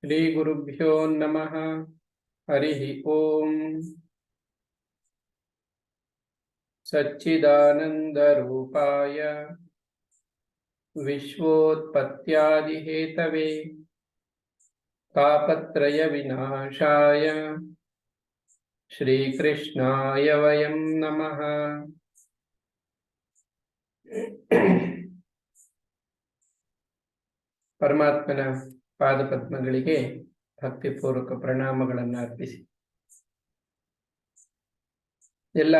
ಶ್ರೀ ಗುರುಭ್ಯೋ ನಮಃ. ಹರಿ ಓಂ. ಸಚ್ಚಿದಾನಂದ ರೂಪಾಯ ವಿಶ್ವೋತ್ಪತ್ಯಾದಿ ಹೇತವೇ ತಾಪತ್ರಯ ವಿನಾಶಾಯ ಶ್ರೀಕೃಷ್ಣಾಯ ವಯಂ ನಮಃ. ಪರಮಾತ್ಮನ ಪಾದಪದ್ಮಗಳಿಗೆ ಭಕ್ತಿಪೂರ್ವಕ ಪ್ರಣಾಮಗಳನ್ನು ಅರ್ಪಿಸಿ. ಎಲ್ಲ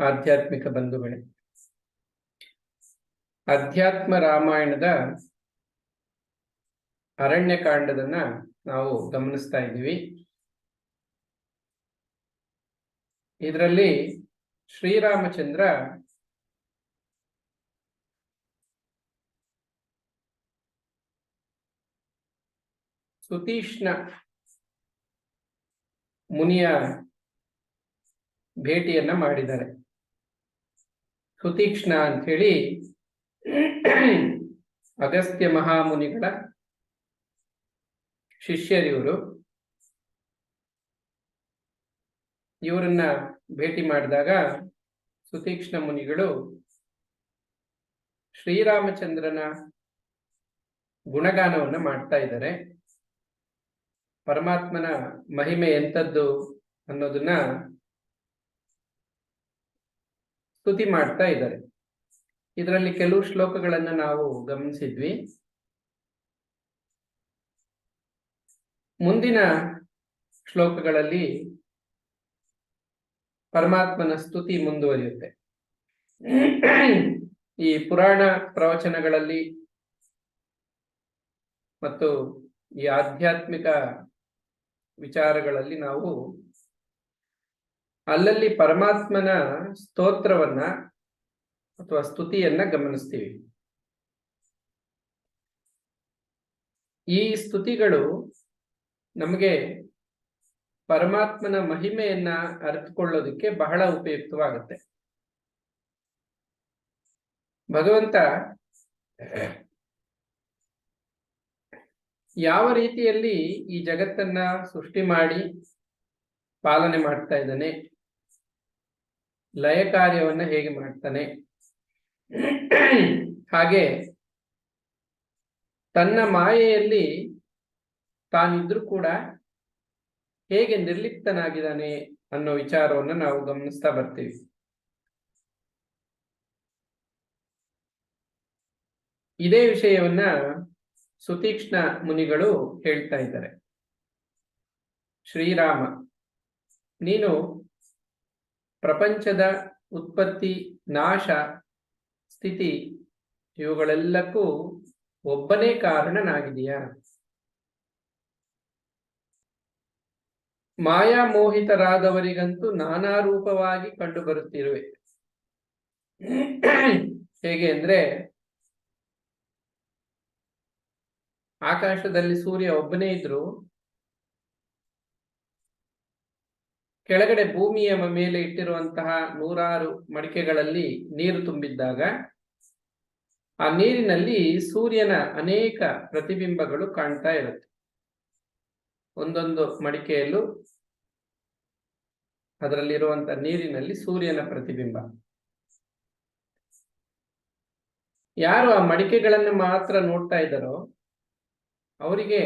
ಆಧ್ಯಾತ್ಮಿಕ ಬಂಧುಗಳೇ, ಅಧ್ಯಾತ್ಮ ರಾಮಾಯಣದ ಅರಣ್ಯಕಾಂಡದನ್ನ ನಾವು ಗಮನಿಸ್ತಾ ಇದ್ದೀವಿ. ಇದರಲ್ಲಿ ಶ್ರೀರಾಮಚಂದ್ರ ಸುತೀಕ್ಷ್ಣ ಮುನಿಯ ಭೇಟಿಯನ್ನ ಮಾಡಿದ್ದಾರೆ. ಸುತೀಕ್ಷ್ಣ ಅಂತ ಹೇಳಿ ಅಗಸ್ತ್ಯ ಮಹಾಮುನಿಗಳ ಶಿಷ್ಯರಿವರು. ಇವರನ್ನ ಭೇಟಿ ಮಾಡಿದಾಗ ಸುತೀಕ್ಷ್ಣ ಮುನಿಗಳು ಶ್ರೀರಾಮಚಂದ್ರನ ಗುಣಗಾನವನ್ನ ಮಾಡ್ತಾ ಇದ್ದಾರೆ. ಪರಮಾತ್ಮನ ಮಹಿಮೆ ಎಂಥದ್ದು ಅನ್ನೋದನ್ನ ಸ್ತುತಿ ಮಾಡ್ತಾ ಇದ್ದಾರೆ. ಇದರಲ್ಲಿ ಕೆಲವು ಶ್ಲೋಕಗಳನ್ನ ನಾವು ಗಮನಿಸಿದ್ವಿ. ಮುಂದಿನ ಶ್ಲೋಕಗಳಲ್ಲಿ ಪರಮಾತ್ಮನ ಸ್ತುತಿ ಮುಂದುವರಿಯುತ್ತೆ. ಈ ಪುರಾಣ ಪ್ರವಚನಗಳಲ್ಲಿ ಮತ್ತು ಈ ಆಧ್ಯಾತ್ಮಿಕ ವಿಚಾರಗಳಲ್ಲಿ ನಾವು ಅಲ್ಲಲ್ಲಿ ಪರಮಾತ್ಮನ ಸ್ತೋತ್ರವನ್ನ ಅಥವಾ ಸ್ತುತಿಯನ್ನ ಗಮನಿಸ್ತೀವಿ. ಈ ಸ್ತುತಿಗಳು ನಮಗೆ ಪರಮಾತ್ಮನ ಮಹಿಮೆಯನ್ನ ಅರಿತುಕೊಳ್ಳೋದಕ್ಕೆ ಬಹಳ ಉಪಯುಕ್ತವಾಗುತ್ತೆ. ಭಗವಂತ ಯಾವ ರೀತಿಯಲ್ಲಿ ಈ ಜಗತ್ತನ್ನ ಸೃಷ್ಟಿ ಮಾಡಿ ಪಾಲನೆ ಮಾಡ್ತಾ ಇದ್ದಾನೆ, ಲಯ ಕಾರ್ಯವನ್ನ ಹೇಗೆ ಮಾಡ್ತಾನೆ, ಹಾಗೆ ತನ್ನ ಮಾಯೆಯಲ್ಲಿ ತಾನಿದ್ರೂ ಕೂಡ ಹೇಗೆ ನಿರ್ಲಿಪ್ತನಾಗಿದ್ದಾನೆ ಅನ್ನೋ ವಿಚಾರವನ್ನು ನಾವು ಗಮನಿಸ್ತಾ ಬರ್ತೀವಿ. ಇದೇ ವಿಷಯವನ್ನ ಸುತೀಕ್ಷ್ಣ ಮುನಿಗಳು ಹೇಳ್ತಾ ಇದ್ದಾರೆ. ಶ್ರೀರಾಮ, ನೀನು ಪ್ರಪಂಚದ ಉತ್ಪತ್ತಿ, ನಾಶ, ಸ್ಥಿತಿ ಇವುಗಳೆಲ್ಲಕ್ಕೂ ಒಬ್ಬನೇ ಕಾರಣನಾಗಿದೆಯಾ? ಮಾಯಾಮೋಹಿತರಾದವರಿಗಂತೂ ನಾನಾ ರೂಪವಾಗಿ ಕಂಡು ಬರುತ್ತಿರುವೆ. ಹೇಗೆ ಅಂದ್ರೆ, ಆಕಾಶದಲ್ಲಿ ಸೂರ್ಯ ಒಬ್ಬನೇ ಇದ್ರು ಕೆಳಗಡೆ ಭೂಮಿಯ ಮೇಲೆ ಇಟ್ಟಿರುವಂತಹ ನೂರಾರು ಮಡಿಕೆಗಳಲ್ಲಿ ನೀರು ತುಂಬಿದ್ದಾಗ ಆ ನೀರಿನಲ್ಲಿ ಸೂರ್ಯನ ಅನೇಕ ಪ್ರತಿಬಿಂಬಗಳು ಕಾಣ್ತಾ ಇರುತ್ತೆ. ಒಂದೊಂದು ಮಡಿಕೆಯಲ್ಲೂ ಅದರಲ್ಲಿರುವಂತ ನೀರಿನಲ್ಲಿ ಸೂರ್ಯನ ಪ್ರತಿಬಿಂಬ. ಯಾರು ಆ ಮಡಿಕೆಗಳನ್ನು ಮಾತ್ರ ನೋಡ್ತಾ ಇದ್ದಾರೋ ಅವರಿಗೆ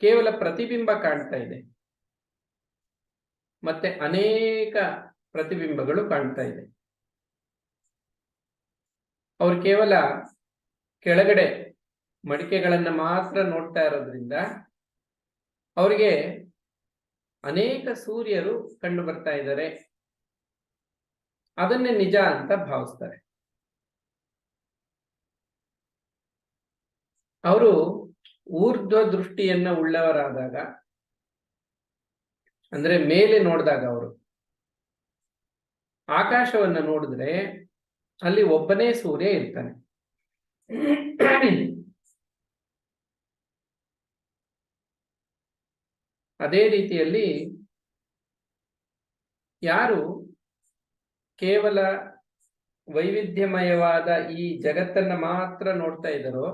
ಕೇವಲ ಪ್ರತಿಬಿಂಬ ಕಾಣ್ತಾ ಇದೆ, ಮತ್ತೆ ಅನೇಕ ಪ್ರತಿಬಿಂಬಗಳು ಕಾಣ್ತಾ ಇದೆ. ಅವ್ರು ಕೇವಲ ಕೆಳಗಡೆ ಮಡಿಕೆಗಳನ್ನ ಮಾತ್ರ ನೋಡ್ತಾ ಇರೋದ್ರಿಂದ ಅವರಿಗೆ ಅನೇಕ ಸೂರ್ಯರು ಕಂಡು ಬರ್ತಾ ಇದ್ದಾರೆ, ಅದನ್ನೇ ನಿಜ ಅಂತ ಭಾವಿಸ್ತಾರೆ. ಅವರು ಊರ್ಧ್ವ ದೃಷ್ಟಿಯನ್ನ ಉಳ್ಳವರಾದಾಗ, ಅಂದ್ರೆ ಮೇಲೆ ನೋಡಿದಾಗ, ಅವರು ಆಕಾಶವನ್ನ ನೋಡಿದ್ರೆ ಅಲ್ಲಿ ಒಬ್ಬನೇ ಸೂರ್ಯ ಇರ್ತಾನೆ. ಅದೇ ರೀತಿಯಲ್ಲಿ ಯಾರು ಕೇವಲ ವೈವಿಧ್ಯಮಯವಾದ ಈ ಜಗತ್ತನ್ನ ಮಾತ್ರ ನೋಡ್ತಾ ಇದ್ದಾರೋ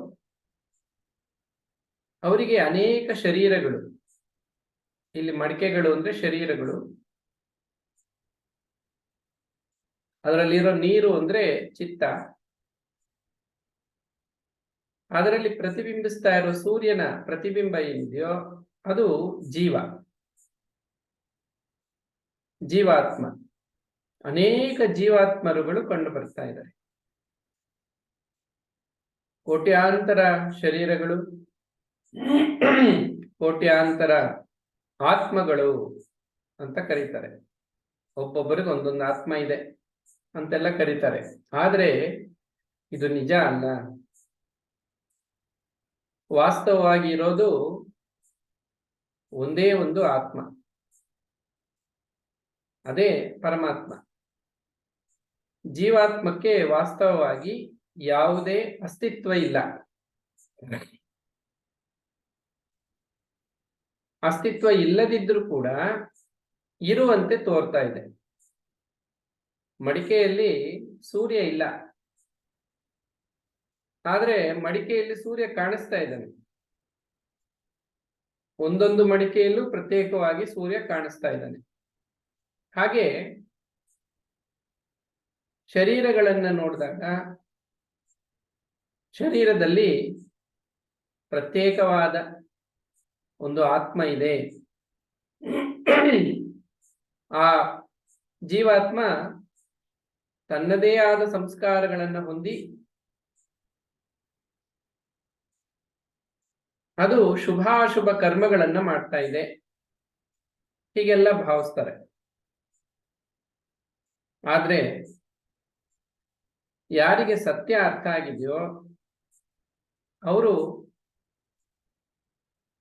ಅವರಿಗೆ ಅನೇಕ ಶರೀರಗಳು, ಇಲ್ಲಿ ಮಡಿಕೆಗಳು ಅಂದ್ರೆ ಶರೀರಗಳು, ಅದರಲ್ಲಿರೋ ನೀರು ಅಂದ್ರೆ ಚಿತ್ತ, ಅದರಲ್ಲಿ ಪ್ರತಿಬಿಂಬಿಸ್ತಾ ಇರೋ ಸೂರ್ಯನ ಪ್ರತಿಬಿಂಬ ಏನಿದೆಯೋ ಅದು ಜೀವಾತ್ಮ. ಅನೇಕ ಜೀವಾತ್ಮರುಗಳು ಕಂಡು ಬರ್ತಾ ಇದ್ದಾರೆ. ಕೋಟ್ಯಾಂತರ ಶರೀರಗಳು, ಕೋಟ್ಯಾಂತರ ಆತ್ಮಗಳು ಅಂತ ಕರೀತಾರೆ. ಒಬ್ಬೊಬ್ಬರಿಗೆ ಒಂದೊಂದು ಆತ್ಮ ಇದೆ ಅಂತೆಲ್ಲ ಕರೀತಾರೆ. ಆದ್ರೆ ಇದು ನಿಜ ಅಲ್ಲ. ವಾಸ್ತವವಾಗಿ ಇರೋದು ಒಂದೇ ಒಂದು ಆತ್ಮ, ಅದೇ ಪರಮಾತ್ಮ. ಜೀವಾತ್ಮಕ್ಕೆ ವಾಸ್ತವವಾಗಿ ಯಾವುದೇ ಅಸ್ತಿತ್ವ ಇಲ್ಲ. ಅಸ್ತಿತ್ವ ಇಲ್ಲದಿದ್ರೂ ಕೂಡ ಇರುವಂತೆ ತೋರ್ತಾ ಇದೆ. ಮಡಿಕೆಯಲ್ಲಿ ಸೂರ್ಯ ಇಲ್ಲ, ಆದ್ರೆ ಮಡಿಕೆಯಲ್ಲಿ ಸೂರ್ಯ ಕಾಣಿಸ್ತಾ ಇದ್ದಾನೆ. ಒಂದೊಂದು ಮಡಿಕೆಯಲ್ಲೂ ಪ್ರತ್ಯೇಕವಾಗಿ ಸೂರ್ಯ ಕಾಣಿಸ್ತಾ ಇದ್ದಾನೆ. ಹಾಗೆ ಶರೀರಗಳನ್ನ ನೋಡಿದಾಗ ಶರೀರದಲ್ಲಿ ಪ್ರತ್ಯೇಕವಾದ ಒಂದು ಆತ್ಮ ಇದೆ. ಆ ಜೀವಾತ್ಮ ತನ್ನದೇ ಆದ ಸಂಸ್ಕಾರಗಳನ್ನು ಹೊಂದಿ ಅದು ಶುಭಾಶುಭ ಕರ್ಮಗಳನ್ನ ಮಾಡ್ತಾ ಇದೆ, ಹೀಗೆಲ್ಲ ಭಾವಿಸ್ತಾರೆ. ಆದ್ರೆ ಯಾರಿಗೆ ಸತ್ಯ ಅರ್ಥ ಆಗಿದೆಯೋ ಅವರು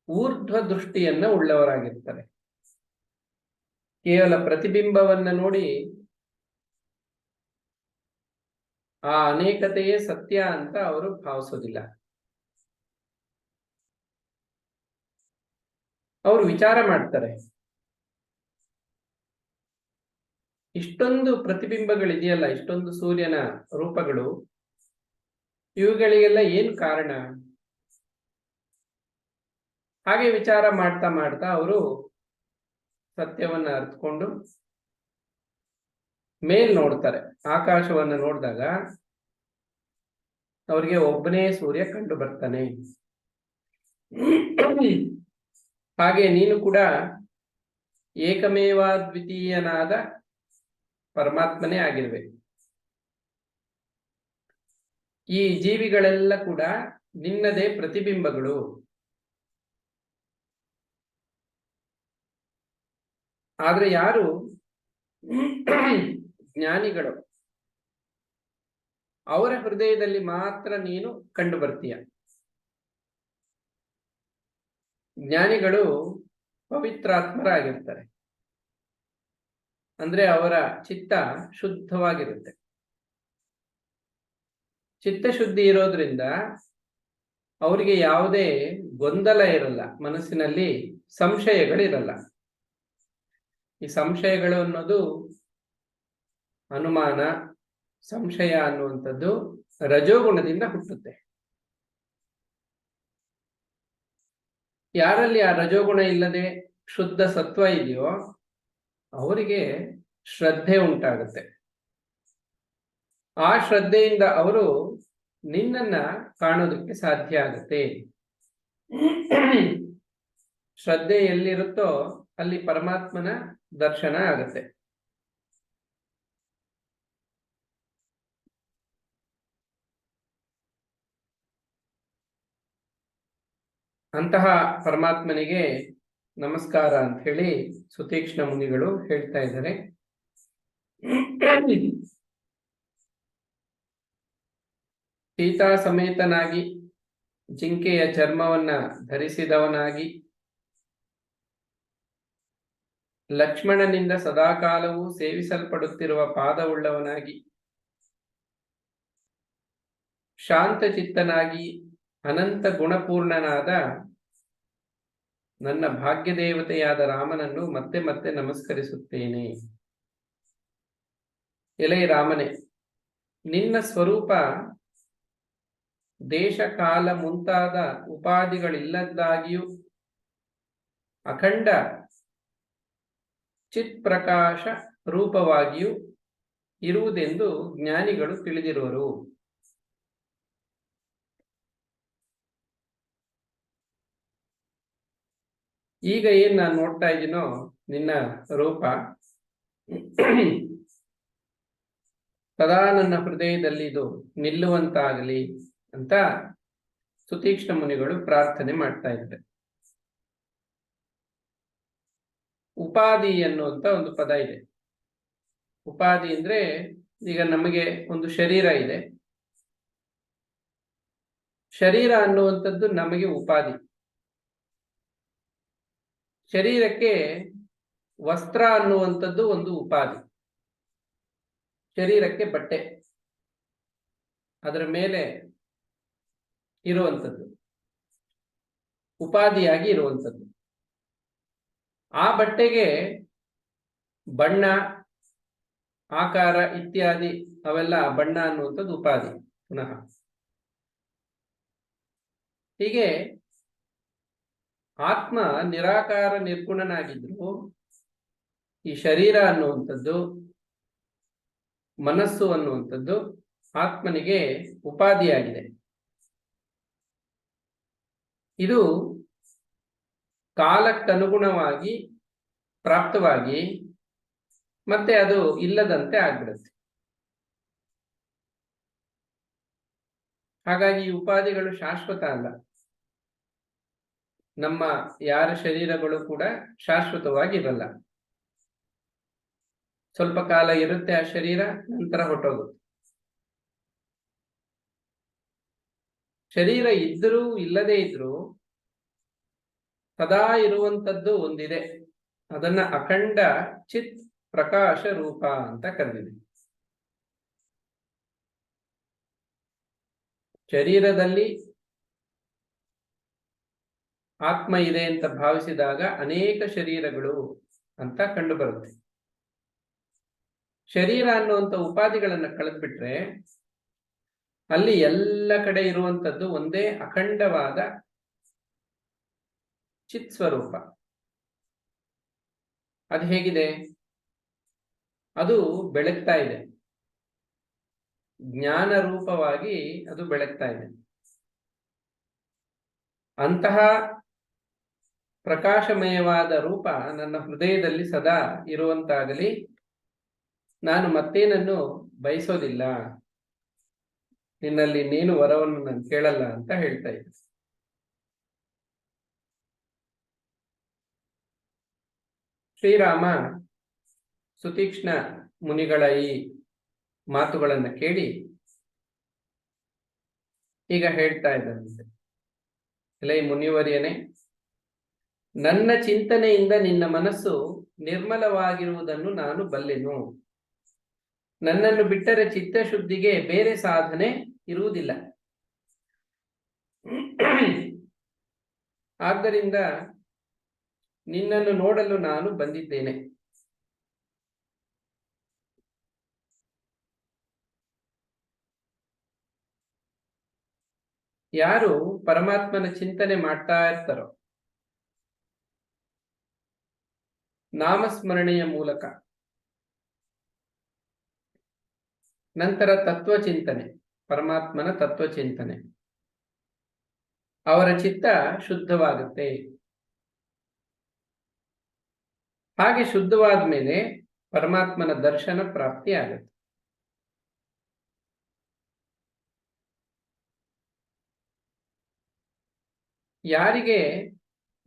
ಊರ್ಧ್ವ ದೃಷ್ಟಿಯನ್ನ ಉಳ್ಳವರಾಗಿರ್ತಾರೆ. ಕೇವಲ ಪ್ರತಿಬಿಂಬವನ್ನ ನೋಡಿ ಆ ಅನೇಕತೆಯೇ ಸತ್ಯ ಅಂತ ಅವರು ಭಾವಿಸೋದಿಲ್ಲ. ಅವರು ವಿಚಾರ ಮಾಡ್ತಾರೆ, ಇಷ್ಟೊಂದು ಪ್ರತಿಬಿಂಬಗಳಿದೆಯಲ್ಲ, ಇಷ್ಟೊಂದು ಸೂರ್ಯನ ರೂಪಗಳು, ಇವುಗಳಿಗೆಲ್ಲ ಏನು ಕಾರಣ? ಹಾಗೆ ವಿಚಾರ ಮಾಡ್ತಾ ಮಾಡ್ತಾ ಅವರು ಸತ್ಯವನ್ನ ಅರ್ಥಕೊಂಡು ಮೇಲ್ ನೋಡ್ತಾರೆ. ಆಕಾಶವನ್ನ ನೋಡಿದಾಗ ಅವರಿಗೆ ಒಬ್ಬನೇ ಸೂರ್ಯ ಕಂಡು ಬರ್ತಾನೆ. ಹಾಗೆ ನೀನು ಕೂಡ ಏಕಮೇವಾದ್ವಿತೀಯನಾದ ಪರಮಾತ್ಮನೇ ಆಗಿರ್ಬೇಕು. ಈ ಜೀವಿಗಳೆಲ್ಲ ಕೂಡ ನಿನ್ನದೇ ಪ್ರತಿಬಿಂಬಗಳು. ಆದ್ರೆ ಯಾರು ಜ್ಞಾನಿಗಳು, ಅವರ ಹೃದಯದಲ್ಲಿ ಮಾತ್ರ ನೀನು ಕಂಡು ಬರ್ತೀಯ. ಜ್ಞಾನಿಗಳು ಪವಿತ್ರಾತ್ಮರಾಗಿರ್ತಾರೆ, ಅಂದ್ರೆ ಅವರ ಚಿತ್ತ ಶುದ್ಧವಾಗಿರುತ್ತೆ. ಚಿತ್ತಶುದ್ಧಿ ಇರೋದ್ರಿಂದ ಅವರಿಗೆ ಯಾವುದೇ ಗೊಂದಲ ಇರಲ್ಲ, ಮನಸ್ಸಿನಲ್ಲಿ ಸಂಶಯಗಳಿರಲ್ಲ. ಈ ಸಂಶಯಗಳು ಅನ್ನೋದು, ಅನುಮಾನ, ಸಂಶಯ ಅನ್ನುವಂಥದ್ದು ರಜೋಗುಣದಿಂದ ಹುಟ್ಟುತ್ತೆ. ಯಾರಲ್ಲಿ ಆ ರಜೋಗುಣ ಇಲ್ಲದೆ ಶುದ್ಧ ಸತ್ವ ಇದೆಯೋ ಅವರಿಗೆ ಶ್ರದ್ಧೆ ಉಂಟಾಗುತ್ತೆ. ಆ ಶ್ರದ್ಧೆಯಿಂದ ಅವರು ನಿನ್ನನ್ನ ಕಾಣೋದಕ್ಕೆ ಸಾಧ್ಯ ಆಗುತ್ತೆ. ಶ್ರದ್ಧೆ ಎಲ್ಲಿರುತ್ತೋ ಅಲ್ಲಿ ಪರಮಾತ್ಮನ ದರ್ಶನ ಆಗುತ್ತೆ. ಅಂತಹ ಪರಮಾತ್ಮನಿಗೆ ನಮಸ್ಕಾರ ಅಂತ ಹೇಳಿ ಸುತೀಕ್ಷ್ಣ ಮುನಿಗಳು ಹೇಳ್ತಾ ಇದ್ದಾರೆ. ಸೀತಾ ಸಮೇತನಾಗಿ ಜಿಂಕೆಯ ಚರ್ಮವನ್ನ ಧರಿಸಿದವನಾಗಿ, ಲಕ್ಷ್ಮಣನಿಂದ ಸದಾಕಾಲವೂ ಸೇವಿಸಲ್ಪಡುತ್ತಿರುವ ಪಾದವುಳ್ಳವನಾಗಿ, ಶಾಂತಚಿತ್ತನಾಗಿ ಅನಂತ ಗುಣಪೂರ್ಣನಾದ ನನ್ನ ಭಾಗ್ಯದೇವತೆಯಾದ ರಾಮನನ್ನು ಮತ್ತೆ ಮತ್ತೆ ನಮಸ್ಕರಿಸುತ್ತೇನೆ. ಎಲೈ ರಾಮನೇ, ನಿನ್ನ ಸ್ವರೂಪ ದೇಶ ಕಾಲ ಮುಂತಾದ ಉಪಾಧಿಗಳಿಲ್ಲದ್ದಾಗಿಯೂ ಅಖಂಡ ಚಿತ್ ಪ್ರಕಾಶ ರೂಪವಾಗಿಯೂ ಇರುವುದೆಂದು ಜ್ಞಾನಿಗಳು ತಿಳಿದಿರುವರು. ಈಗ ಏನ್ ನಾನು ನೋಡ್ತಾ ಇದ್ದೀನೋ ನಿನ್ನ ರೂಪ ಸದಾ ನನ್ನ ಹೃದಯದಲ್ಲಿ ಇದು ನಿಲ್ಲುವಂತಾಗಲಿ ಅಂತ ಸುತೀಕ್ಷ್ಣ ಮುನಿಗಳು ಪ್ರಾರ್ಥನೆ ಮಾಡ್ತಾ ಇದ್ದಾರೆ. ಉಪಾಧಿ ಅನ್ನುವಂತ ಒಂದು ಪದ ಇದೆ. ಉಪಾಧಿ ಅಂದ್ರೆ ಈಗ ನಮಗೆ ಒಂದು ಶರೀರ ಇದೆ. ಶರೀರ ಅನ್ನುವಂಥದ್ದು ನಮಗೆ ಉಪಾಧಿ. ಶರೀರಕ್ಕೆ ವಸ್ತ್ರ ಅನ್ನುವಂಥದ್ದು ಒಂದು ಉಪಾಧಿ. ಶರೀರಕ್ಕೆ ಬಟ್ಟೆ, ಅದರ ಮೇಲೆ ಇರುವಂಥದ್ದು ಉಪಾಧಿಯಾಗಿ ಇರುವಂಥದ್ದು. ಆ ಬಟ್ಟೆಗೆ ಬಣ್ಣ, ಆಕಾರ ಇತ್ಯಾದಿ ಅವೆಲ್ಲ ಬಣ್ಣ ಅನ್ನುವಂಥದ್ದು ಉಪಾಧಿ. ಪುನಃ ಹೀಗೆ ಆತ್ಮ ನಿರಾಕಾರ ನಿರ್ಗುಣನಾಗಿದ್ರು ಈ ಶರೀರ ಅನ್ನುವಂಥದ್ದು, ಮನಸ್ಸು ಅನ್ನುವಂಥದ್ದು ಆತ್ಮನಿಗೆ ಉಪಾಧಿಯಾಗಿದೆ. ಇದು ಕಾಲಕ್ಕನುಗುಣವಾಗಿ ಪ್ರಾಪ್ತವಾಗಿ ಮತ್ತೆ ಅದು ಇಲ್ಲದಂತೆ ಆಗ್ಬಿಡುತ್ತೆ. ಹಾಗಾಗಿ ಈ ಉಪಾಧಿಗಳು ಶಾಶ್ವತ ಅಲ್ಲ. ನಮ್ಮ ಯಾರ ಶರೀರಗಳು ಕೂಡ ಶಾಶ್ವತವಾಗಿರಲ್ಲ. ಸ್ವಲ್ಪ ಕಾಲ ಇರುತ್ತೆ ಆ ಶರೀರ, ನಂತರ ಹೊರಟೋಗುತ್ತೆ. ಶರೀರ ಇದ್ರೂ ಇಲ್ಲದೇ ಇದ್ರೂ ಸದಾ ಇರುವಂತದ್ದು ಒಂದಿದೆ. ಅದನ್ನ ಅಖಂಡ ಚಿತ್ ಪ್ರಕಾಶ ರೂಪ ಅಂತ ಕರೆದಿದೆ. ಶರೀರದಲ್ಲಿ ಆತ್ಮ ಇದೆ ಅಂತ ಭಾವಿಸಿದಾಗ ಅನೇಕ ಶರೀರಗಳು ಅಂತ ಕಂಡು ಬರುತ್ತೆ. ಶರೀರ ಅನ್ನುವಂಥ ಉಪಾಧಿಗಳನ್ನ ಕಳೆದ್ಬಿಟ್ರೆ ಅಲ್ಲಿ ಎಲ್ಲ ಕಡೆ ಇರುವಂತದ್ದು ಒಂದೇ ಅಖಂಡವಾದ ಚಿತ್ ಸ್ವರೂಪ. ಅದು ಹೇಗಿದೆ? ಅದು ಬೆಳಗ್ತಾ ಇದೆ, ಜ್ಞಾನ ರೂಪವಾಗಿ ಅದು ಬೆಳಗ್ತಾ ಇದೆ. ಅಂತಹ ಪ್ರಕಾಶಮಯವಾದ ರೂಪ ನನ್ನ ಹೃದಯದಲ್ಲಿ ಸದಾ ಇರುವಂತಾಗಲಿ. ನಾನು ಮತ್ತೇನನ್ನು ಬಯಸೋದಿಲ್ಲ, ನಿನ್ನಲ್ಲಿ ನೀನು ವರವನ್ನು ನಾನು ಕೇಳಲ್ಲ ಅಂತ ಹೇಳ್ತಾ ಇದ್ದೆ. ಶ್ರೀರಾಮ ಸುತೀಕ್ಷ್ಣ ಮುನಿಗಳ ಈ ಮಾತುಗಳನ್ನು ಕೇಳಿ ಈಗ ಹೇಳ್ತಾ ಇದ್ದಂತೆ, ಎಲೈ ಮುನಿವರ್ಯನೇ, ನನ್ನ ಚಿಂತನೆಯಿಂದ ನಿನ್ನ ಮನಸ್ಸು ನಿರ್ಮಲವಾಗಿರುವುದನ್ನು ನಾನು ಬಲ್ಲೆನು. ನನ್ನನ್ನು ಬಿಟ್ಟರೆ ಚಿತ್ತಶುದ್ಧಿಗೆ ಬೇರೆ ಸಾಧನೆ ಇರುವುದಿಲ್ಲ. ಆದ್ದರಿಂದ ನಿನ್ನನ್ನು ನೋಡಲು ನಾನು ಬಂದಿದ್ದೇನೆ. ಯಾರು ಪರಮಾತ್ಮನ ಚಿಂತನೆ ಮಾಡ್ತಾ ಇರ್ತಾರೋ, ನಾಮಸ್ಮರಣೆಯ ಮೂಲಕ, ನಂತರ ತತ್ವಚಿಂತನೆ, ಪರಮಾತ್ಮನ ತತ್ವಚಿಂತನೆ, ಅವರ ಚಿತ್ತ ಶುದ್ಧವಾಗುತ್ತೆ. ಹಾಗೆ ಶುದ್ಧವಾದ ಮೇಲೆ ಪರಮಾತ್ಮನ ದರ್ಶನ ಪ್ರಾಪ್ತಿ ಆಗುತ್ತೆ. ಯಾರಿಗೆ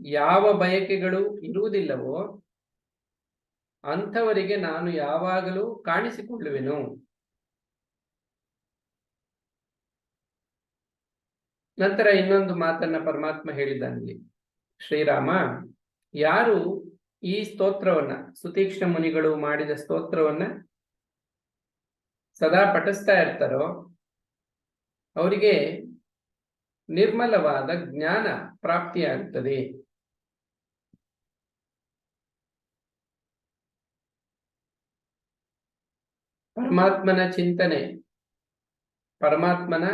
ಯಾವ ಬಯಕೆಗಳು ಇರುವುದಿಲ್ಲವೋ ಅಂಥವರಿಗೆ ನಾನು ಯಾವಾಗಲೂ ಕಾಣಿಸಿಕೊಳ್ಳುವೆನು. ನಂತರ ಇನ್ನೊಂದು ಮಾತನ್ನ ಪರಮಾತ್ಮ ಹೇಳಿದ್ದಾನಲ್ಲಿ, ಶ್ರೀರಾಮ, ಯಾರು ಈ ಸ್ತೋತ್ರವನ್ನ, ಸುತೀಕ್ಷ್ಣ ಮುನಿಗಳು ಮಾಡಿದ ಸ್ತೋತ್ರವನ್ನ ಸದಾ ಪಠಿಸ್ತಾ ಇರ್ತಾರೋ ಅವರಿಗೆ ನಿರ್ಮಲವಾದ ಜ್ಞಾನ ಪ್ರಾಪ್ತಿಯಾಗುತ್ತದೆ. ಪರಮಾತ್ಮನ ಚಿಂತನೆ, ಪರಮಾತ್ಮನ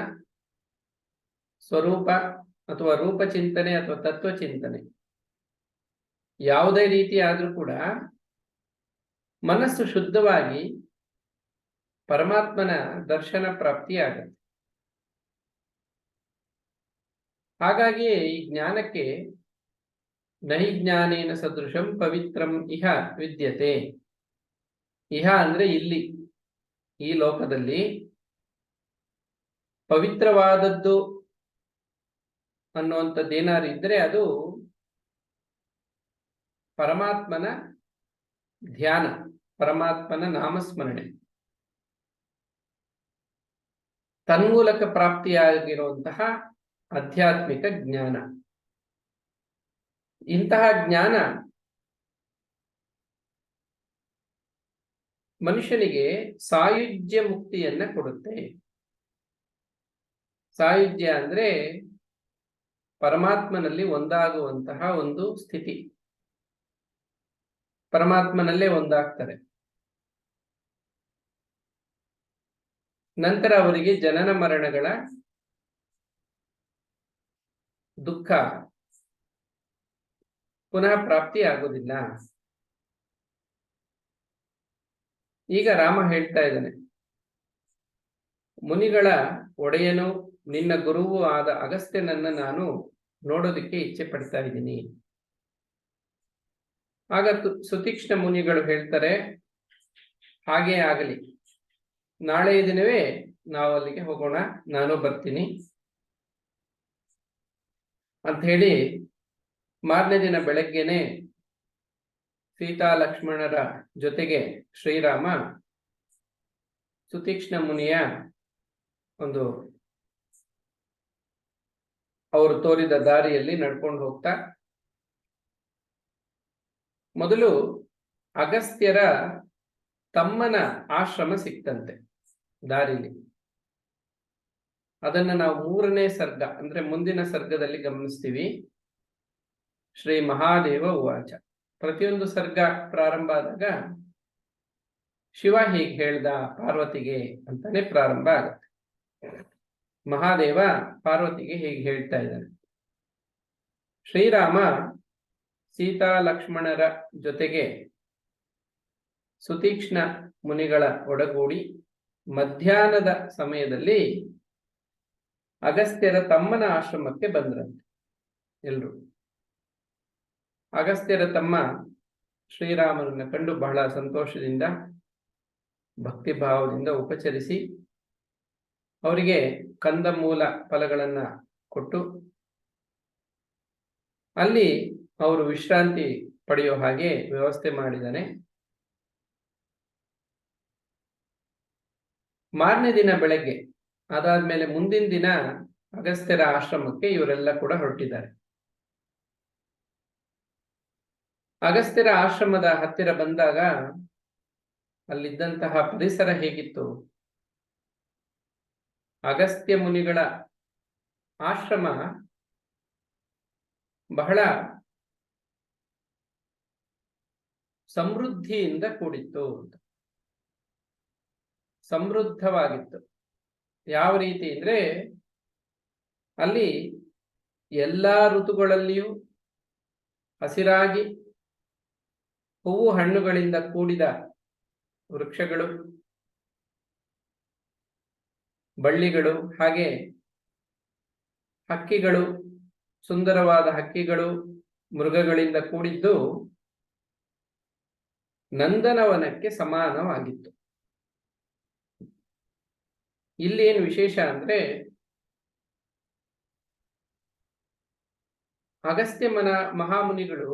ಸ್ವರೂಪ ಅಥವಾ ರೂಪ ಚಿಂತನೆ ಅಥವಾ ತತ್ವ ಚಿಂತನೆ ಯಾವುದೇ ರೀತಿ ಆದ್ರೂ ಕೂಡ ಮನಸ್ಸು ಶುದ್ಧವಾಗಿ ಪರಮಾತ್ಮನ ದರ್ಶನ ಪ್ರಾಪ್ತಿಯಾಗತ್ತೆ. ಹಾಗಾಗಿಯೇ ಈ ಜ್ಞಾನಕ್ಕೆ ನಹಿ ಜ್ಞಾನೇನ ಸದೃಶಂ ಪವಿತ್ರಂ ಇಹ ವಿದ್ಯತೆ. ಇಹ ಅಂದ್ರೆ ಇಲ್ಲಿ, ಈ ಲೋಕದಲ್ಲಿ ಪವಿತ್ರವಾದದ್ದು ಅನ್ನುವಂಥದ್ದೇನಾದ್ರು ಇದ್ರೆ ಅದು ಪರಮಾತ್ಮನ ಧ್ಯಾನ, ಪರಮಾತ್ಮನ ನಾಮಸ್ಮರಣೆ. ತನ್ಮೂಲಕ ಪ್ರಾಪ್ತಿಯಾಗಿರುವಂತಹ ಆಧ್ಯಾತ್ಮಿಕ ಜ್ಞಾನ. ಇಂತಹ ಜ್ಞಾನ ಮನುಷ್ಯನಿಗೆ ಸಾಯುಜ್ಯ ಮುಕ್ತಿಯನ್ನ ಕೊಡುತ್ತೆ. ಸಾಯುಜ್ಯ ಅಂದ್ರೆ ಪರಮಾತ್ಮನಲ್ಲಿ ಒಂದಾಗುವಂತಹ ಒಂದು ಸ್ಥಿತಿ. ಪರಮಾತ್ಮನಲ್ಲೇ ಒಂದಾಗ್ತಾರೆ. ನಂತರ ಅವರಿಗೆ ಜನನ ಮರಣಗಳ ದುಃಖ ಪುನಃ ಪ್ರಾಪ್ತಿ ಆಗೋದಿಲ್ಲ. ಈಗ ರಾಮ ಹೇಳ್ತಾ ಇದ್ದಾನೆ, ಮುನಿಗಳ ಒಡೆಯನು ನಿನ್ನ ಗುರುವು ಆದ ಅಗಸ್ತ್ಯನನ್ನ ನಾನು ನೋಡೋದಕ್ಕೆ ಇಚ್ಛೆ ಪಡ್ತಾ ಇದ್ದೀನಿ. ಆಗ ಸುತೀಕ್ಷ್ಣ ಮುನಿಗಳು ಹೇಳ್ತಾರೆ, ಹಾಗೇ ಆಗಲಿ, ನಾಳೆಯ ದಿನವೇ ನಾವು ಅಲ್ಲಿಗೆ ಹೋಗೋಣ, ನಾನು ಬರ್ತೀನಿ ಅಂತ ಹೇಳಿ ಮಾರನೇ ದಿನ ಬೆಳಗ್ಗೆನೆ ಸೀತಾ ಲಕ್ಷ್ಮಣರ ಜೊತೆಗೆ ಶ್ರೀರಾಮ ಸುತೀಕ್ಷ್ಣ ಮುನಿಯ ಒಂದು ಅವರು ತೋರಿದ ದಾರಿಯಲ್ಲಿ ನಡ್ಕೊಂಡು ಹೋಗ್ತಾ, ಮೊದಲು ಅಗಸ್ತ್ಯರ ತಮ್ಮನ ಆಶ್ರಮ ಸಿಕ್ತಂತೆ ದಾರಿಲಿ. ಅದನ್ನ ನಾವು 3ನೇ ಸರ್ಗ ಅಂದ್ರೆ ಮುಂದಿನ ಸರ್ಗದಲ್ಲಿ ಗಮನಿಸ್ತೀವಿ. ಶ್ರೀ ಮಹಾದೇವ ಉವಾಚ. ಪ್ರತಿಯೊಂದು ಸರ್ಗ ಪ್ರಾರಂಭ ಆದಾಗ ಶಿವ ಹೀಗೆ ಹೇಳ್ದ ಪಾರ್ವತಿಗೆ ಅಂತಾನೆ ಪ್ರಾರಂಭ ಆಗುತ್ತೆ. ಮಹಾದೇವ ಪಾರ್ವತಿಗೆ ಹೀಗೆ ಹೇಳ್ತಾ ಇದ್ದಾನೆ. ಶ್ರೀರಾಮ ಸೀತಾ ಲಕ್ಷ್ಮಣರ ಜೊತೆಗೆ ಸುತೀಕ್ಷ್ಣ ಮುನಿಗಳ ಒಡಗೂಡಿ ಮಧ್ಯಾಹ್ನದ ಸಮಯದಲ್ಲಿ ಅಗಸ್ತ್ಯರ ತಮ್ಮನ ಆಶ್ರಮಕ್ಕೆ ಬಂದ್ರಂತೆ ಎಲ್ರು. ಅಗಸ್ತ್ಯರ ತಮ್ಮ ಶ್ರೀರಾಮನನ್ನ ಕಂಡು ಬಹಳ ಸಂತೋಷದಿಂದ ಭಕ್ತಿ ಭಾವದಿಂದ ಉಪಚರಿಸಿ ಅವರಿಗೆ ಕಂದಮೂಲ ಫಲಗಳನ್ನ ಕೊಟ್ಟು ಅಲ್ಲಿ ಅವರು ವಿಶ್ರಾಂತಿ ಪಡೆಯೋ ಹಾಗೆ ವ್ಯವಸ್ಥೆ ಮಾಡಿದ್ದಾನೆ. ಮಾರನೇ ದಿನ ಬೆಳಗ್ಗೆ ಅದಾದ್ಮೇಲೆ ಮುಂದಿನ ದಿನ ಅಗಸ್ತ್ಯರ ಆಶ್ರಮಕ್ಕೆ ಇವರೆಲ್ಲ ಕೂಡ ಹೊರಟಿದ್ದಾರೆ. ಅಗಸ್ತ್ಯರ ಆಶ್ರಮದ ಹತ್ತಿರ ಬಂದಾಗ ಅಲ್ಲಿದ್ದಂತಹ ಪರಿಸರ ಹೇಗಿತ್ತು? ಅಗಸ್ತ್ಯ ಮುನಿಗಳ ಆಶ್ರಮ ಬಹಳ ಸಮೃದ್ಧಿಯಿಂದ ಕೂಡಿತ್ತು, ಸಮೃದ್ಧವಾಗಿತ್ತು. ಯಾವ ರೀತಿ ಅಂದ್ರೆ ಅಲ್ಲಿ ಎಲ್ಲಾ ಋತುಗಳಲ್ಲಿಯೂ ಹಸಿರಾಗಿ ಹೂವು ಹಣ್ಣುಗಳಿಂದ ಕೂಡಿದ ವೃಕ್ಷಗಳು, ಬಳ್ಳಿಗಳು, ಹಾಗೆ ಹಕ್ಕಿಗಳು, ಸುಂದರವಾದ ಹಕ್ಕಿಗಳು, ಮೃಗಗಳಿಂದ ಕೂಡಿದ್ದು ನಂದನವನಕ್ಕೆ ಸಮಾನವಾಗಿತ್ತು. ಇಲ್ಲಿ ಏನು ವಿಶೇಷ ಅಂದ್ರೆ ಅಗಸ್ತ್ಯ ಮಹಾಮುನಿಗಳು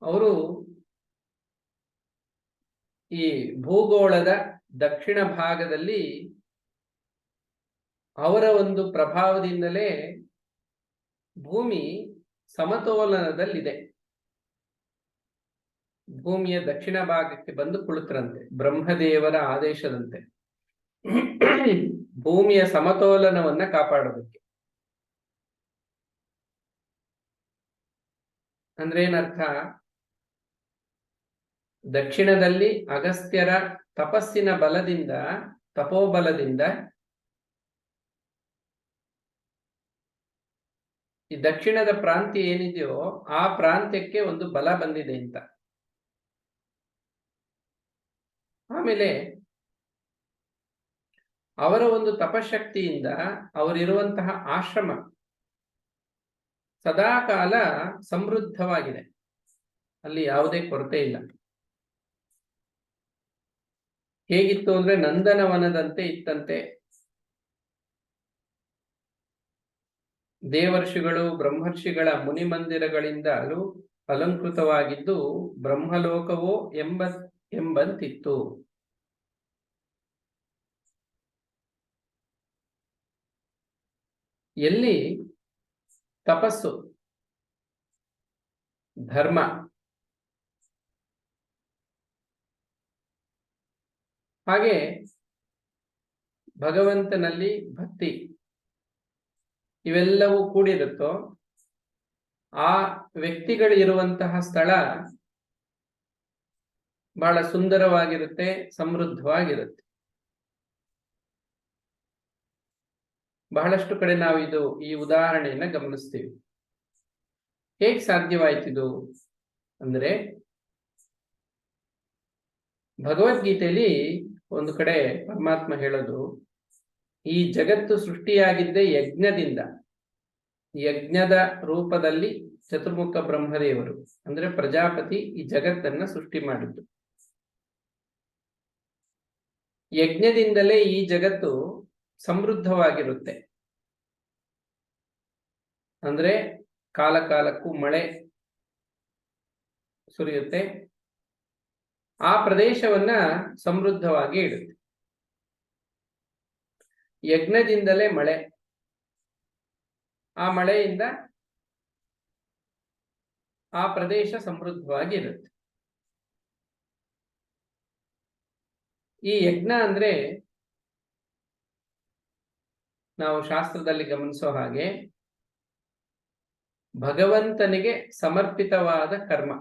ಅವರು ಈ ಭೂಗೋಳದ ದಕ್ಷಿಣ ಭಾಗದಲ್ಲಿ ಅವರ ಒಂದು ಪ್ರಭಾವದಿಂದಲೇ ಭೂಮಿ ಸಮತೋಲನದಲ್ಲಿದೆ. ಭೂಮಿಯ ದಕ್ಷಿಣ ಭಾಗಕ್ಕೆ ಬಂದು ಕುಳಿತರಂತೆ ಬ್ರಹ್ಮದೇವರ ಆದೇಶದಂತೆ ಭೂಮಿಯ ಸಮತೋಲನವನ್ನ ಕಾಪಾಡೋದಕ್ಕೆ. ಅಂದ್ರೆ ಏನರ್ಥ? ದಕ್ಷಿಣದಲ್ಲಿ ಅಗಸ್ತ್ಯರ ತಪಸ್ಸಿನ ಬಲದಿಂದ, ತಪೋಬಲದಿಂದ ಈ ದಕ್ಷಿಣದ ಪ್ರಾಂತ್ಯ ಏನಿದೆಯೋ ಆ ಪ್ರಾಂತ್ಯಕ್ಕೆ ಒಂದು ಬಲ ಬಂದಿದೆ ಅಂತ. ಆಮೇಲೆ ಅವರ ಒಂದು ತಪಶಕ್ತಿಯಿಂದ ಅವರಿರುವಂತಹ ಆಶ್ರಮ ಸದಾಕಾಲ ಸಮೃದ್ಧವಾಗಿದೆ, ಅಲ್ಲಿ ಯಾವುದೇ ಕೊರತೆ ಇಲ್ಲ. ಹೇಗಿತ್ತು ಅಂದ್ರೆ ನಂದನವನದಂತೆ ಇತ್ತಂತೆ. ದೇವರ್ಷಿಗಳು ಬ್ರಹ್ಮರ್ಷಿಗಳ ಮುನಿಮಂದಿರಗಳಿಂದಲೂ ಅಲಂಕೃತವಾಗಿದ್ದು ಬ್ರಹ್ಮಲೋಕವೋ ಎಂಬಂತಿತ್ತು. ಎಲ್ಲಿ ತಪಸ್ಸು, ಧರ್ಮ, ಹಾಗೆ ಭಗವಂತನಲ್ಲಿ ಭಕ್ತಿ ಇವೆಲ್ಲವೂ ಕೂಡಿರುತ್ತೋ ಆ ವ್ಯಕ್ತಿಗಳಿರುವಂತಹ ಸ್ಥಳ ಬಹಳ ಸುಂದರವಾಗಿರುತ್ತೆ, ಸಮೃದ್ಧವಾಗಿರುತ್ತೆ. ಬಹಳಷ್ಟು ಕಡೆ ನಾವು ಈ ಉದಾಹರಣೆಯನ್ನ ಗಮನಿಸ್ತೀವಿ. ಹೇಗೆ ಸಾಧ್ಯವಾಯ್ತಿದು ಅಂದ್ರೆ, ಭಗವದ್ಗೀತೆಯಲ್ಲಿ ಒಂದು ಕಡೆ ಪರಮಾತ್ಮ ಹೇಳೋದು, ಈ ಜಗತ್ತು ಸೃಷ್ಟಿಯಾಗಿದ್ದೇ ಯಜ್ಞದಿಂದ. ಯಜ್ಞದ ರೂಪದಲ್ಲಿ ಚತುರ್ಮುಖ ಬ್ರಹ್ಮದೇವರು ಅಂದ್ರೆ ಪ್ರಜಾಪತಿ ಈ ಜಗತ್ತನ್ನ ಸೃಷ್ಟಿ ಮಾಡಿದ್ದು. ಯಜ್ಞದಿಂದಲೇ ಈ ಜಗತ್ತು ಸಮೃದ್ಧವಾಗಿರುತ್ತೆ. ಅಂದ್ರೆ ಕಾಲ ಕಾಲಕ್ಕೂ ಮಳೆ ಸುರಿಯುತ್ತೆ, ಆ ಪ್ರದೇಶವನ್ನ ಸಮೃದ್ಧವಾಗಿ ಇಡುತ್ತೆ. ಯಜ್ಞದಿಂದಲೇ ಮಳೆ, ಆ ಮಳೆಯಿಂದ ಆ ಪ್ರದೇಶ ಸಮೃದ್ಧವಾಗಿ ಇರುತ್ತೆ. ಈ ಯಜ್ಞ ಅಂದ್ರೆ ನಾವು ಶಾಸ್ತ್ರದಲ್ಲಿ ಗಮನಿಸೋ ಹಾಗೆ ಭಗವಂತನಿಗೆ ಸಮರ್ಪಿತವಾದ ಕರ್ಮ,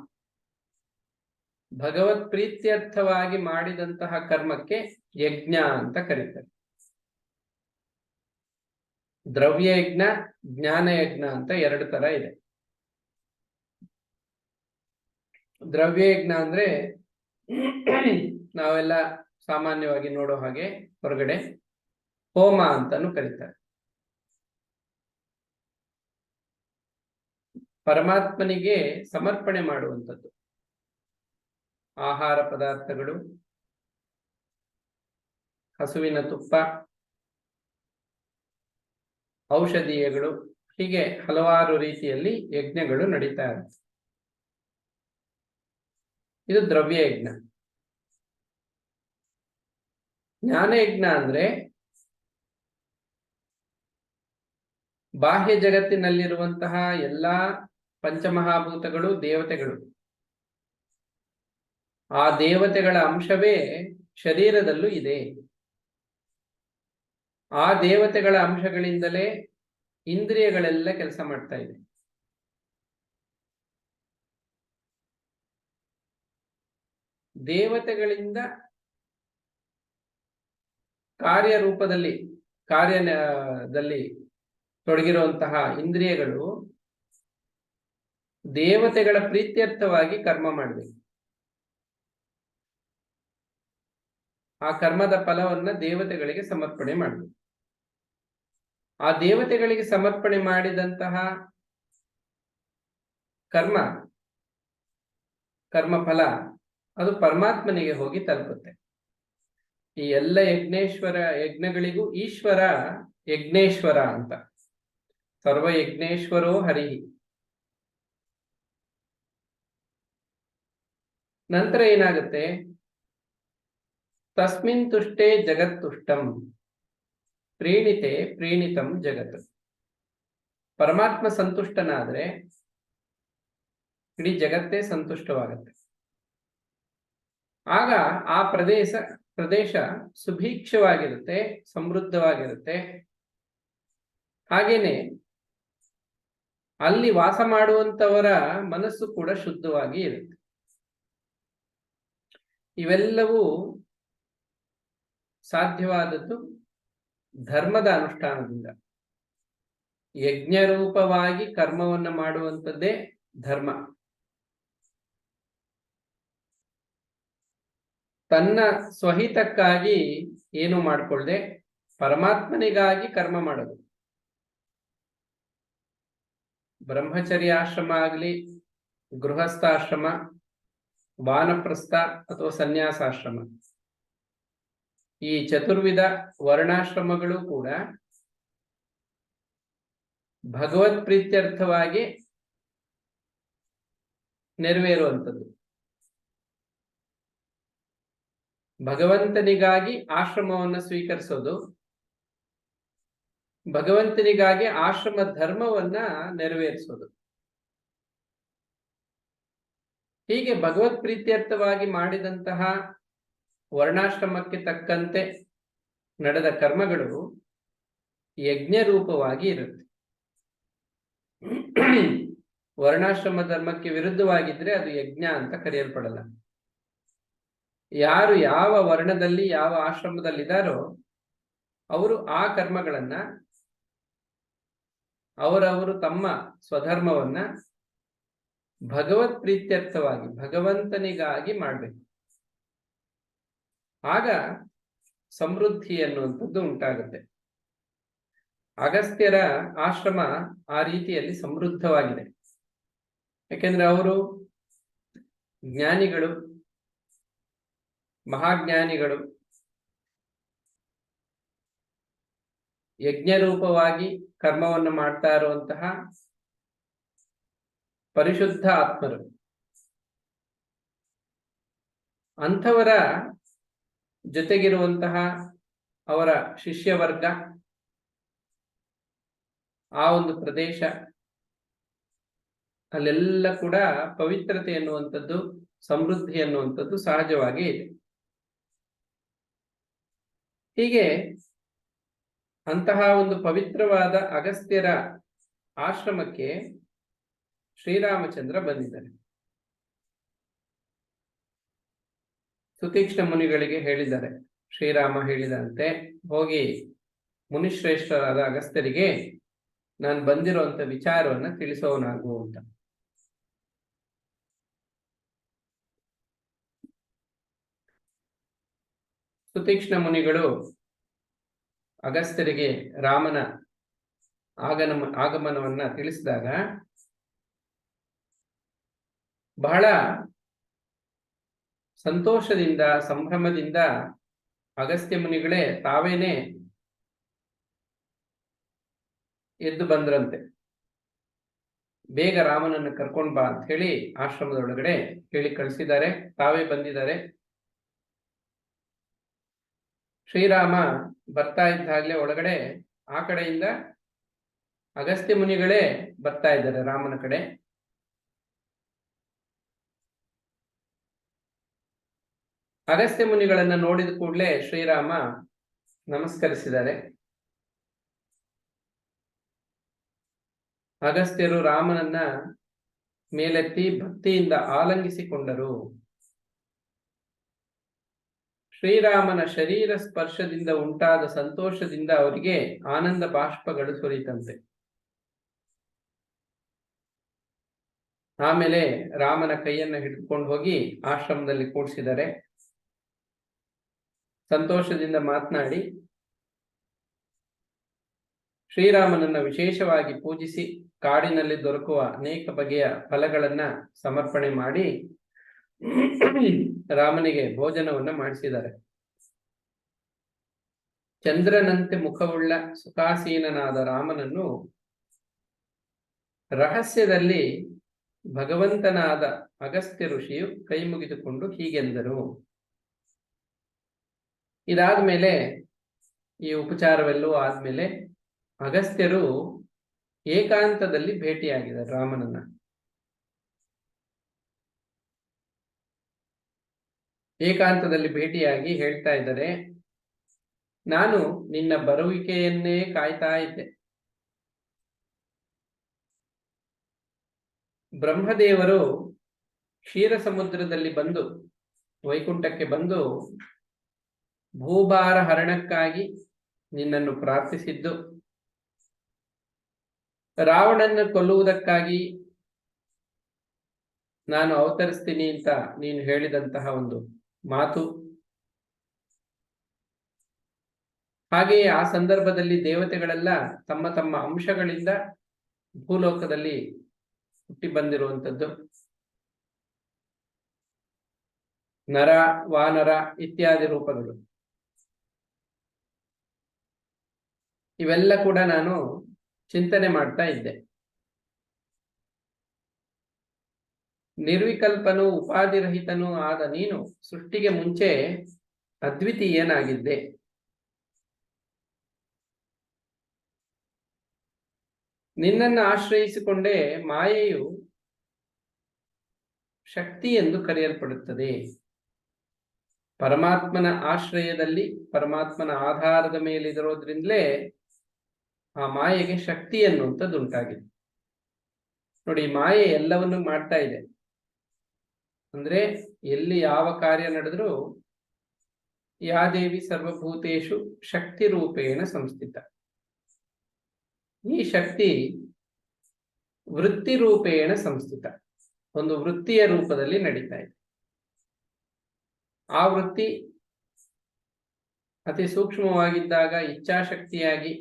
ಭಗವತ್ ಪ್ರೀತ್ಯರ್ಥವಾಗಿ ಮಾಡಿದಂತಹ ಕರ್ಮಕ್ಕೆ ಯಜ್ಞ ಅಂತ ಕರೀತಾರೆ. ದ್ರವ್ಯ ಯಜ್ಞ, ಜ್ಞಾನ ಯಜ್ಞ ಅಂತ ಎರಡು ತರ ಇದೆ. ದ್ರವ್ಯ ಯಜ್ಞ ಅಂದ್ರೆ ನಾವೆಲ್ಲ ಸಾಮಾನ್ಯವಾಗಿ ನೋಡೋ ಹಾಗೆ ಹೊರಗಡೆ ಹೋಮ ಅಂತಾನು ಕರೀತಾರೆ. ಪರಮಾತ್ಮನಿಗೆ ಸಮರ್ಪಣೆ ಮಾಡುವಂಥದ್ದು ಆಹಾರ ಪದಾರ್ಥಗಳು, ಹಸುವಿನ ತುಪ್ಪ, ಔಷಧೀಯಗಳು, ಹೀಗೆ ಹಲವಾರು ರೀತಿಯಲ್ಲಿ ಯಜ್ಞಗಳು ನಡೀತಾ ಇರುತ್ತೆ. ಇದು ದ್ರವ್ಯ ಯಜ್ಞ. ಜ್ಞಾನಯಜ್ಞ ಅಂದ್ರೆ ಬಾಹ್ಯ ಜಗತ್ತಿನಲ್ಲಿರುವಂತಹ ಎಲ್ಲಾ ಪಂಚಮಹಾಭೂತಗಳು ದೇವತೆಗಳು, ಆ ದೇವತೆಗಳ ಅಂಶವೇ ಶರೀರದಲ್ಲೂ ಇದೆ. ಆ ದೇವತೆಗಳ ಅಂಶಗಳಿಂದಲೇ ಇಂದ್ರಿಯಗಳೆಲ್ಲ ಕೆಲಸ ಮಾಡ್ತಾ ಇದೆ. ದೇವತೆಗಳಿಂದ ಕಾರ್ಯದಲ್ಲಿ ತೊಡಗಿರುವಂತಹ ಇಂದ್ರಿಯಗಳು ದೇವತೆಗಳ ಪ್ರೀತ್ಯರ್ಥವಾಗಿ ಕರ್ಮ ಮಾಡಬೇಕು. ಆ ಕರ್ಮದ ಫಲವನ್ನ ದೇವತೆಗಳಿಗೆ ಸಮರ್ಪಣೆ ಮಾಡಬೇಕು. ಆ ದೇವತೆಗಳಿಗೆ ಸಮರ್ಪಣೆ ಮಾಡಿದಂತಹ ಕರ್ಮಫಲ ಅದು ಪರಮಾತ್ಮನಿಗೆ ಹೋಗಿ ತಲುಪುತ್ತೆ. ಈ ಎಲ್ಲ ಯಜ್ಞಗಳಿಗೂ ಈಶ್ವರ ಯಜ್ಞೇಶ್ವರ ಅಂತ. ಸರ್ವ ಯಜ್ಞೇಶ್ವರೋ ಹರಿ. ನಂತರ ಏನಾಗುತ್ತೆ, ತಸ್ಮಿನ್ ತುಷ್ಟೇ ಜಗತ್ತುಷ್ಟಂ ಪ್ರೀಣಿತೆ ಪ್ರೀಣಿತಂ ಜಗತ್. ಪರಮಾತ್ಮ ಸಂತುಷ್ಟನಾದ್ರೆ ಇಡೀ ಜಗತ್ತೇ ಸಂತುಷ್ಟವಾಗುತ್ತೆ. ಆಗ ಆ ಪ್ರದೇಶ ಸುಭೀಕ್ಷವಾಗಿರುತ್ತೆ, ಸಮೃದ್ಧವಾಗಿರುತ್ತೆ. ಹಾಗೇನೆ ಅಲ್ಲಿ ವಾಸ ಮಾಡುವಂತವರ ಮನಸ್ಸು ಕೂಡ ಶುದ್ಧವಾಗಿ ಇರುತ್ತೆ. ಇವೆಲ್ಲವೂ ಸಾಧ್ಯವಾದದ್ದು ಧರ್ಮದ ಅನುಷ್ಠಾನದಿಂದ. ಯಜ್ಞರೂಪವಾಗಿ ಕರ್ಮವನ್ನು ಮಾಡುವಂಥದ್ದೇ ಧರ್ಮ. ತನ್ನ ಸ್ವಹಿತಕ್ಕಾಗಿ ಏನು ಮಾಡಿಕೊಳ್ಳದೆ ಪರಮಾತ್ಮನಿಗಾಗಿ ಕರ್ಮ ಮಾಡೋದು. ಬ್ರಹ್ಮಚರ್ಯಾಶ್ರಮ ಆಗಲಿ, ಗೃಹಸ್ಥಾಶ್ರಮ, ವಾನಪ್ರಸ್ಥ ಅಥವಾ ಸನ್ಯಾಸಾಶ್ರಮ, ಈ ಚತುರ್ವಿಧ ವರ್ಣಾಶ್ರಮಗಳು ಕೂಡ ಭಗವತ್ ಪ್ರೀತ್ಯರ್ಥವಾಗಿ ನೆರವೇರುವಂಥದ್ದು. ಭಗವಂತನಿಗಾಗಿ ಆಶ್ರಮವನ್ನು ಸ್ವೀಕರಿಸೋದು, ಭಗವಂತನಿಗಾಗಿ ಆಶ್ರಮ ಧರ್ಮವನ್ನ ನೆರವೇರಿಸೋದು. ಹೀಗೆ ಭಗವತ್ ಪ್ರೀತ್ಯರ್ಥವಾಗಿ ಮಾಡಿದಂತಹ ವರ್ಣಾಶ್ರಮಕ್ಕೆ ತಕ್ಕಂತೆ ನಡೆದ ಕರ್ಮಗಳು ಯಜ್ಞ ರೂಪವಾಗಿ ಇರುತ್ತೆ. ವರ್ಣಾಶ್ರಮ ಧರ್ಮಕ್ಕೆ ವಿರುದ್ಧವಾಗಿದ್ರೆ ಅದು ಯಜ್ಞ ಅಂತ ಕರೆಯಲ್ಪಡಲ್ಲ. ಯಾರು ಯಾವ ವರ್ಣದಲ್ಲಿ ಯಾವ ಆಶ್ರಮದಲ್ಲಿದ್ದಾರೋ ಅವರು ಆ ಕರ್ಮಗಳನ್ನ ಅವರವರು ತಮ್ಮ ಸ್ವಧರ್ಮವನ್ನ ಭಗವತ್ ಪ್ರೀತ್ಯರ್ಥವಾಗಿ ಭಗವಂತನಿಗಾಗಿ ಮಾಡಬೇಕು. ಆಗ ಸಮೃದ್ಧಿ ಅನ್ನುವಂಥದ್ದು ಉಂಟಾಗುತ್ತೆ. ಅಗಸ್ತ್ಯರ ಆಶ್ರಮ ಆ ರೀತಿಯಲ್ಲಿ ಸಮೃದ್ಧವಾಗಿದೆ. ಯಾಕೆಂದ್ರೆ ಅವರು ಜ್ಞಾನಿಗಳು, ಮಹಾಜ್ಞಾನಿಗಳು, ಯಜ್ಞರೂಪವಾಗಿ ಕರ್ಮವನ್ನು ಮಾಡ್ತಾ ಇರುವಂತಹ ಪರಿಶುದ್ಧ ಆತ್ಮರು. ಅಂಥವರ ಜೊತೆಗಿರುವಂತಹ ಅವರ ಶಿಷ್ಯವರ್ಗ, ಆ ಒಂದು ಪ್ರದೇಶ, ಅಲ್ಲೆಲ್ಲ ಕೂಡ ಪವಿತ್ರತೆ ಎನ್ನುವಂಥದ್ದು, ಸಮೃದ್ಧಿ ಎನ್ನುವಂಥದ್ದು ಸಹಜವಾಗಿ ಇದೆ. ಹೀಗೆ ಅಂತಹ ಒಂದು ಪವಿತ್ರವಾದ ಅಗಸ್ತ್ಯರ ಆಶ್ರಮಕ್ಕೆ ಶ್ರೀರಾಮಚಂದ್ರ ಬಂದಿದ್ದಾರೆ. ಸುತೀಕ್ಷ್ಣ ಮುನಿಗಳಿಗೆ ಹೇಳಿದ್ದಾರೆ, ಶ್ರೀರಾಮ ಹೇಳಿದಂತೆ ಹೋಗಿ ಮುನಿಶ್ರೇಷ್ಠರಾದ ಅಗಸ್ತ್ಯರಿಗೆ ನಾನು ಬಂದಿರುವಂತ ವಿಚಾರವನ್ನ ತಿಳಿಸೋನಾಗು ಅಂತ. ಸುತೀಕ್ಷ್ಣ ಮುನಿಗಳು ಅಗಸ್ತ್ಯರಿಗೆ ರಾಮನ ಆಗಮನವನ್ನ ತಿಳಿಸಿದಾಗ ಬಹಳ ಸಂತೋಷದಿಂದ, ಸಂಭ್ರಮದಿಂದ ಅಗಸ್ತ್ಯ ಮುನಿಗಳೇ ತಾವೇನೆ ಎದ್ದು ಬಂದ್ರಂತೆ. ಬೇಗ ರಾಮನನ್ನು ಕರ್ಕೊಂಡ್ ಬಾ ಅಂತ ಹೇಳಿ ಆಶ್ರಮದೊಳಗಡೆ ಹೇಳಿ ಕಳಿಸಿದ್ದಾರೆ. ತಾವೇ ಬಂದಿದ್ದಾರೆ. ಶ್ರೀರಾಮ ಬರ್ತಾ ಇದ್ದಾಗಲೇ ಒಳಗಡೆ ಆ ಕಡೆಯಿಂದ ಅಗಸ್ತ್ಯ ಮುನಿಗಳೇ ಬರ್ತಾ ಇದ್ದಾರೆ ರಾಮನ ಕಡೆ. ಅಗಸ್ತ್ಯ ಮುನಿಗಳನ್ನ ನೋಡಿದ ಕೂಡಲೇ ಶ್ರೀರಾಮ ನಮಸ್ಕರಿಸಿದ್ದಾರೆ. ಅಗಸ್ತ್ಯರು ರಾಮನನ್ನ ಮೇಲೆತ್ತಿ ಭಕ್ತಿಯಿಂದ ಆಲಂಗಿಸಿಕೊಂಡರು. ಶ್ರೀರಾಮನ ಶರೀರ ಸ್ಪರ್ಶದಿಂದ ಉಂಟಾದ ಸಂತೋಷದಿಂದ ಅವರಿಗೆ ಆನಂದ ಬಾಷ್ಪಗಳು ಸುರಿತಂತೆ. ಆಮೇಲೆ ರಾಮನ ಕೈಯನ್ನ ಹಿಡಿದುಕೊಂಡು ಹೋಗಿ ಆಶ್ರಮದಲ್ಲಿ ಕೂಡಿಸಿದ್ದಾರೆ. ಸಂತೋಷದಿಂದ ಮಾತನಾಡಿ ಶ್ರೀರಾಮನನ್ನ ವಿಶೇಷವಾಗಿ ಪೂಜಿಸಿ ಕಾಡಿನಲ್ಲಿ ದೊರಕುವ ಅನೇಕ ಬಗೆಯ ಫಲಗಳನ್ನ ಸಮರ್ಪಣೆ ಮಾಡಿ ರಾಮನಿಗೆ ಭೋಜನವನ್ನ ಮಾಡಿಸಿದ್ದಾರೆ. ಚಂದ್ರನಂತೆ ಮುಖವುಳ್ಳ ಸುಖಾಸೀನನಾದ ರಾಮನನ್ನು ರಹಸ್ಯದಲ್ಲಿ ಭಗವಂತನಾದ ಅಗಸ್ತ್ಯ ಋಷಿಯು ಕೈ ಮುಗಿದುಕೊಂಡು ಹೀಗೆಂದರು. ಇದಾದ್ಮೇಲೆ, ಈ ಉಪಚಾರವೆಲ್ಲವೂ ಆದ್ಮೇಲೆ ಅಗಸ್ತ್ಯರು ಏಕಾಂತದಲ್ಲಿ ಭೇಟಿಯಾಗಿದ್ದಾರೆ ರಾಮನನ್ನ. ಏಕಾಂತದಲ್ಲಿ ಭೇಟಿಯಾಗಿ ಹೇಳ್ತಾ ಇದ್ದಾರೆ, ನಾನು ನಿನ್ನ ಬರುವಿಕೆಯನ್ನೇ ಕಾಯ್ತಾ ಇದ್ದೆ. ಬ್ರಹ್ಮದೇವರು ಕ್ಷೀರ ಸಮುದ್ರದಲ್ಲಿ ಬಂದು ವೈಕುಂಠಕ್ಕೆ ಬಂದು ಭೂಭಾರ ಹರಣಕ್ಕಾಗಿ ನಿನ್ನನ್ನು ಪ್ರಾರ್ಥಿಸಿದ್ದು, ರಾವಣನ ಕೊಲ್ಲುವುದಕ್ಕಾಗಿ ನಾನು ಅವತರಿಸ್ತೀನಿ ಅಂತ ನೀನು ಹೇಳಿದಂತಹ ಒಂದು ಮಾತು, ಹಾಗೆಯೇ ಆ ಸಂದರ್ಭದಲ್ಲಿ ದೇವತೆಗಳೆಲ್ಲ ತಮ್ಮ ತಮ್ಮ ಅಂಶಗಳಿಂದ ಭೂಲೋಕದಲ್ಲಿ ಹುಟ್ಟಿ ಬಂದಿರುವಂಥದ್ದು, ನರ ವಾನರ ಇತ್ಯಾದಿ ರೂಪಗಳು, ಇವೆಲ್ಲ ಕೂಡ ನಾನು ಚಿಂತನೆ ಮಾಡ್ತಾ ಇದ್ದೆ. ನಿರ್ವಿಕಲ್ಪನು ಉಪಾಧಿರಹಿತನೂ ಆದ ನೀನು ಸೃಷ್ಟಿಗೆ ಮುಂಚೆ ಅದ್ವಿತೀಯನಾಗಿದ್ದೆ. ನಿನ್ನನ್ನು ಆಶ್ರಯಿಸಿಕೊಂಡೇ ಮಾಯೆಯು ಶಕ್ತಿ ಎಂದು ಕರೆಯಲ್ಪಡುತ್ತದೆ. ಪರಮಾತ್ಮನ ಆಶ್ರಯದಲ್ಲಿ ಪರಮಾತ್ಮನ ಆಧಾರದ ಮೇಲಿರೋದ್ರಿಂದಲೇ ಆ ಮಾಯೆಗೆ ಶಕ್ತಿ ಅನ್ನುವಂಥದ್ದು ಉಂಟಾಗಿದೆ. ನೋಡಿ, ಮಾಯೆ ಎಲ್ಲವನ್ನು ಮಾಡ್ತಾ ಇದೆ. ಅಂದ್ರೆ ಎಲ್ಲಿ ಯಾವ ಕಾರ್ಯ ನಡೆದ್ರೂ ಯಾ ದೇವಿ ಸರ್ವಭೂತೇಶು ಶಕ್ತಿ ರೂಪೇಣ ಸಂಸ್ಥಿತ. ಈ ಶಕ್ತಿ ವೃತ್ತಿ ರೂಪೇಣ ಸಂಸ್ಥಿತ, ಒಂದು ವೃತ್ತಿಯ ರೂಪದಲ್ಲಿ ನಡೀತಾ ಇದೆ. ಆ ವೃತ್ತಿ ಅತಿ ಸೂಕ್ಷ್ಮವಾಗಿದ್ದಾಗ ಇಚ್ಛಾಶಕ್ತಿಯಾಗಿ,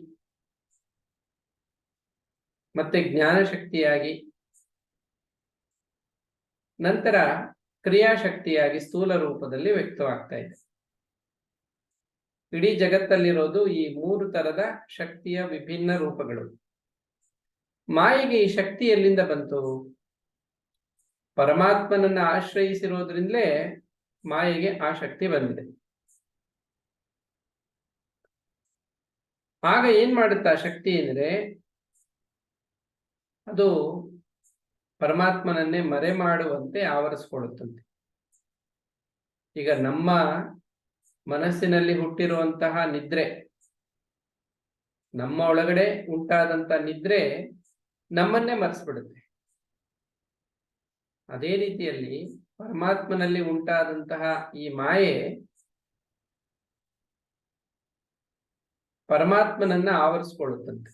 ಮತ್ತೆ ಜ್ಞಾನಶಕ್ತಿಯಾಗಿ, ನಂತರ ಕ್ರಿಯಾಶಕ್ತಿಯಾಗಿ ಸ್ಥೂಲ ರೂಪದಲ್ಲಿ ವ್ಯಕ್ತವಾಗ್ತಾ ಇದೆ. ಇಡೀ ಜಗತ್ತಲ್ಲಿರೋದು ಈ 3 ತರದ ಶಕ್ತಿಯ ವಿಭಿನ್ನ ರೂಪಗಳು. ಮಾಯೆಗೆ ಈ ಶಕ್ತಿ ಎಲ್ಲಿಂದ ಬಂತು? ಪರಮಾತ್ಮನನ್ನ ಆಶ್ರಯಿಸಿರೋದ್ರಿಂದಲೇ ಮಾಯೆಗೆ ಆ ಶಕ್ತಿ ಬಂದಿದೆ. ಆಗ ಏನ್ ಮಾಡುತ್ತಾ ಶಕ್ತಿ ಅಂದರೆ, ಅದು ಪರಮಾತ್ಮನನ್ನೇ ಮರೆ ಮಾಡುವಂತೆ ಆವರಿಸಿಕೊಳ್ಳುತ್ತಂತೆ. ಈಗ ನಮ್ಮ ಮನಸ್ಸಿನಲ್ಲಿ ಹುಟ್ಟಿರುವಂತಹ ನಿದ್ರೆ, ನಮ್ಮ ಒಳಗಡೆ ಉಂಟಾದಂತ ನಿದ್ರೆ ನಮ್ಮನ್ನೇ ಮರೆಸ್ಬಿಡುತ್ತೆ. ಅದೇ ರೀತಿಯಲ್ಲಿ ಪರಮಾತ್ಮನಲ್ಲಿ ಉಂಟಾದಂತಹ ಈ ಮಾಯೆ ಪರಮಾತ್ಮನನ್ನ ಆವರಿಸ್ಕೊಳ್ಳುತ್ತಂತೆ.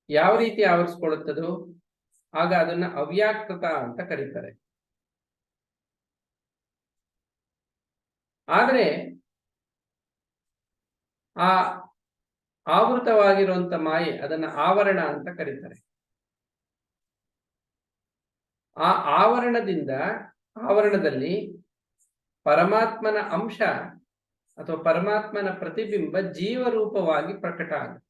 ಯಾವ ರೀತಿ ಆವರಿಸ್ಕೊಳ್ಳುತ್ತದೋ ಆಗ ಅದನ್ನ ಅವ್ಯಾಕೃತ ಅಂತ ಕರೀತಾರೆ. ಆದರೆ ಆ ಆವೃತವಾಗಿರುವಂತ ಮಾಯೆ ಅದನ್ನ ಆವರಣ ಅಂತ ಕರೀತಾರೆ. ಆ ಆವರಣದಲ್ಲಿ ಪರಮಾತ್ಮನ ಅಂಶ ಅಥವಾ ಪರಮಾತ್ಮನ ಪ್ರತಿಬಿಂಬ ಜೀವರೂಪವಾಗಿ ಪ್ರಕಟ ಆಗುತ್ತೆ.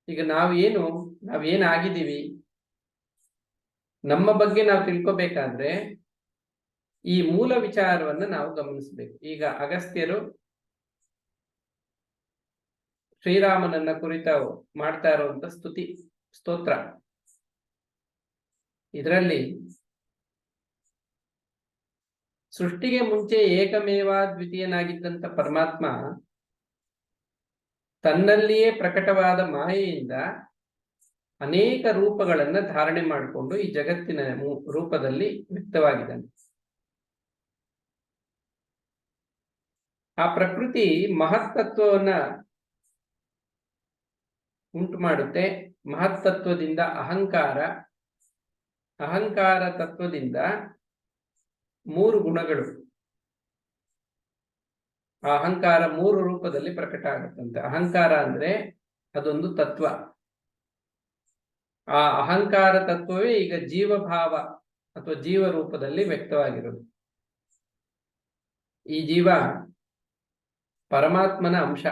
ಈಗ ನಾವೇನಾಗಿದ್ದೀವಿ, ನಮ್ಮ ಬಗ್ಗೆ ನಾವು ತಿಳ್ಕೋಬೇಕಾದ್ರೆ ಈ ಮೂಲ ವಿಚಾರವನ್ನ ನಾವು ಗಮನಿಸಬೇಕು. ಈಗ ಅಗಸ್ತ್ಯರು ಶ್ರೀರಾಮನನ್ನ ಕುರಿತ ಮಾಡ್ತಾ ಇರುವಂತ ಸ್ತೋತ್ರ, ಇದರಲ್ಲಿ ಸೃಷ್ಟಿಗೆ ಮುಂಚೆ ಏಕಮೇವ ದ್ವಿತೀಯನಾಗಿದ್ದಂತ ಪರಮಾತ್ಮ ತನ್ನಲ್ಲಿಯೇ ಪ್ರಕಟವಾದ ಮಾಯೆಯಿಂದ ಅನೇಕ ರೂಪಗಳನ್ನ ಧಾರಣೆ ಮಾಡಿಕೊಂಡು ಈ ಜಗತ್ತಿನ ರೂಪದಲ್ಲಿ ವ್ಯಕ್ತವಾಗಿದ್ದಾನೆ. ಆ ಪ್ರಕೃತಿ ಮಹತ್ತತ್ವವನ್ನ ಉಂಟು ಮಾಡುತ್ತೆ. ಮಹತ್ತತ್ವದಿಂದ ಅಹಂಕಾರ ತತ್ವದಿಂದ 3 ಗುಣಗಳು, ಆ ಅಹಂಕಾರ 3 ರೂಪದಲ್ಲಿ ಪ್ರಕಟ ಆಗುತ್ತಂತೆ. ಅಹಂಕಾರ ಅಂದ್ರೆ ಅದೊಂದು ತತ್ವ. ಆ ಅಹಂಕಾರ ತತ್ವವೇ ಈಗ ಜೀವಭಾವ ಅಥವಾ ಜೀವ ರೂಪದಲ್ಲಿ ವ್ಯಕ್ತವಾಗಿರೋದು. ಈ ಜೀವ ಪರಮಾತ್ಮನ ಅಂಶ.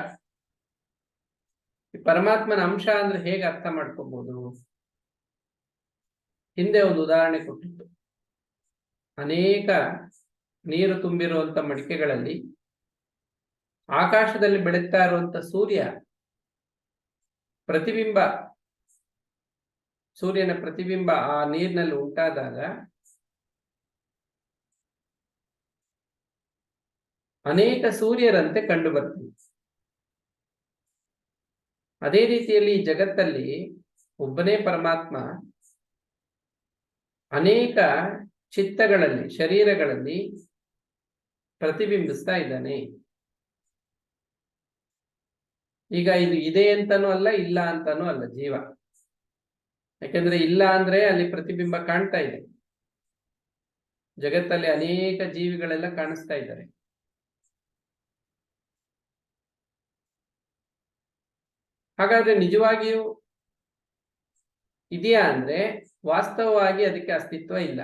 ಈ ಪರಮಾತ್ಮನ ಅಂಶ ಅಂದ್ರೆ ಹೇಗೆ ಅರ್ಥ ಮಾಡ್ಕೋಬಹುದು? ಹಿಂದೆ ಒಂದು ಉದಾಹರಣೆ ಕೊಟ್ಟಿತ್ತು. ಅನೇಕ ನೀರು ತುಂಬಿರುವಂತ ಮಡಿಕೆಗಳಲ್ಲಿ ಆಕಾಶದಲ್ಲಿ ಬೆಳಗ್ತಾ ಇರುವಂತ ಸೂರ್ಯನ ಪ್ರತಿಬಿಂಬ ಆ ನೀರಿನಲ್ಲಿ ಉಂಟಾದಾಗ ಅನೇಕ ಸೂರ್ಯರಂತೆ ಕಂಡು ಬರ್ತದೆ. ಅದೇ ರೀತಿಯಲ್ಲಿ ಈ ಜಗತ್ತಲ್ಲಿ ಒಬ್ಬನೇ ಪರಮಾತ್ಮ ಅನೇಕ ಚಿತ್ತಗಳಲ್ಲಿ, ಶರೀರಗಳಲ್ಲಿ ಪ್ರತಿಬಿಂಬಿಸ್ತಾ ಇದ್ದಾನೆ. ಈಗ ಇದು ಇದೆ ಅಂತಾನೂ ಅಲ್ಲ, ಇಲ್ಲ ಅಂತಾನೂ ಅಲ್ಲ ಜೀವ. ಯಾಕೆಂದ್ರೆ ಇಲ್ಲ ಅಂದ್ರೆ ಅಲ್ಲಿ ಪ್ರತಿಬಿಂಬ ಕಾಣ್ತಾ ಇದೆ, ಜಗತ್ತಲ್ಲಿ ಅನೇಕ ಜೀವಿಗಳೆಲ್ಲ ಕಾಣಿಸ್ತಾ ಇದ್ದಾರೆ. ಹಾಗಾದ್ರೆ ನಿಜವಾಗಿಯೂ ಇದೆಯಾ ಅಂದ್ರೆ ವಾಸ್ತವವಾಗಿ ಅದಕ್ಕೆ ಅಸ್ತಿತ್ವ ಇಲ್ಲ.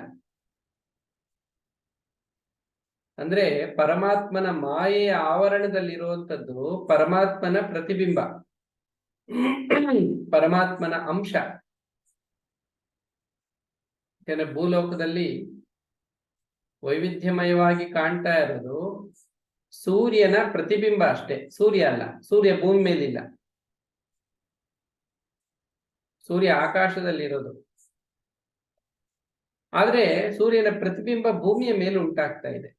ಅಂದ್ರೆ ಪರಮಾತ್ಮನ ಮಾಯೆಯ ಆವರಣದಲ್ಲಿರುವಂಥದ್ದು ಪರಮಾತ್ಮನ ಪ್ರತಿಬಿಂಬ, ಪರಮಾತ್ಮನ ಅಂಶ. ಯಾಕಂದ್ರೆ ಭೂಲೋಕದಲ್ಲಿ ವೈವಿಧ್ಯಮಯವಾಗಿ ಕಾಣ್ತಾ ಇರೋದು ಸೂರ್ಯನ ಪ್ರತಿಬಿಂಬ ಅಷ್ಟೇ, ಸೂರ್ಯ ಅಲ್ಲ. ಸೂರ್ಯ ಭೂಮಿ ಮೇಲಿಲ್ಲ, ಸೂರ್ಯ ಆಕಾಶದಲ್ಲಿರೋದು. ಆದ್ರೆ ಸೂರ್ಯನ ಪ್ರತಿಬಿಂಬ ಭೂಮಿಯ ಮೇಲೆ ಉಂಟಾಗ್ತಾ ಇದೆ.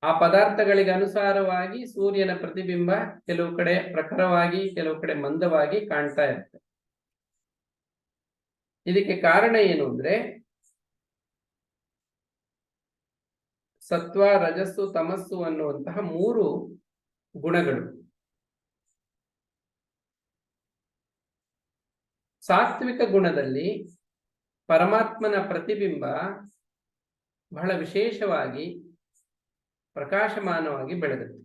ಆ ಪದಾರ್ಥಗಳಿಗೆ ಅನುಸಾರವಾಗಿ ಸೂರ್ಯನ ಪ್ರತಿಬಿಂಬ ಕೆಲವು ಕಡೆ ಪ್ರಖರವಾಗಿ, ಕೆಲವು ಕಡೆ ಮಂದವಾಗಿ ಕಾಣ್ತಾ ಇರುತ್ತೆ. ಇದಕ್ಕೆ ಕಾರಣ ಏನು ಅಂದ್ರೆ ಸತ್ವ, ರಜಸ್ಸು, ತಮಸ್ಸು ಅನ್ನುವಂತಹ 3 ಗುಣಗಳು. ಸಾತ್ವಿಕ ಗುಣದಲ್ಲಿ ಪರಮಾತ್ಮನ ಪ್ರತಿಬಿಂಬ ಬಹಳ ವಿಶೇಷವಾಗಿ ಪ್ರಕಾಶಮಾನವಾಗಿ ಬೆಳಗುತ್ತೆ.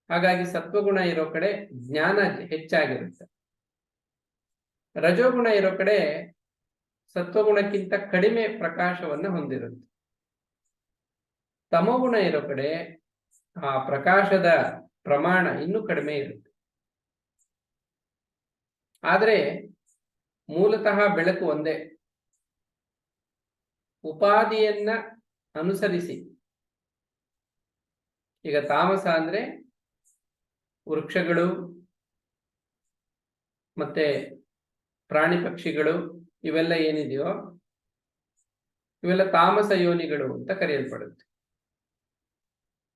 ಹಾಗಾಗಿ ಸತ್ವಗುಣ ಇರೋ ಕಡೆ ಜ್ಞಾನ ಹೆಚ್ಚಾಗಿರುತ್ತೆ. ರಜೋಗುಣ ಇರೋ ಕಡೆ ಸತ್ವಗುಣಕ್ಕಿಂತ ಕಡಿಮೆ ಪ್ರಕಾಶವನ್ನು ಹೊಂದಿರುತ್ತೆ. ತಮೋಗುಣ ಇರೋ ಕಡೆ ಆ ಪ್ರಕಾಶದ ಪ್ರಮಾಣ ಇನ್ನೂ ಕಡಿಮೆ ಇರುತ್ತೆ. ಆದರೆ ಮೂಲತಃ ಬೆಳಕು ಒಂದೇ. ಉಪಾಧಿಯನ್ನ ಅನುಸರಿಸಿ, ಈಗ ತಾಮಸ ಅಂದ್ರೆ ವೃಕ್ಷಗಳು ಮತ್ತೆ ಪ್ರಾಣಿ ಪಕ್ಷಿಗಳು ಇವೆಲ್ಲ ಏನಿದೆಯೋ ಇವೆಲ್ಲ ತಾಮಸ ಯೋನಿಗಳು ಅಂತ ಕರೆಯಲ್ಪಡುತ್ತೆ.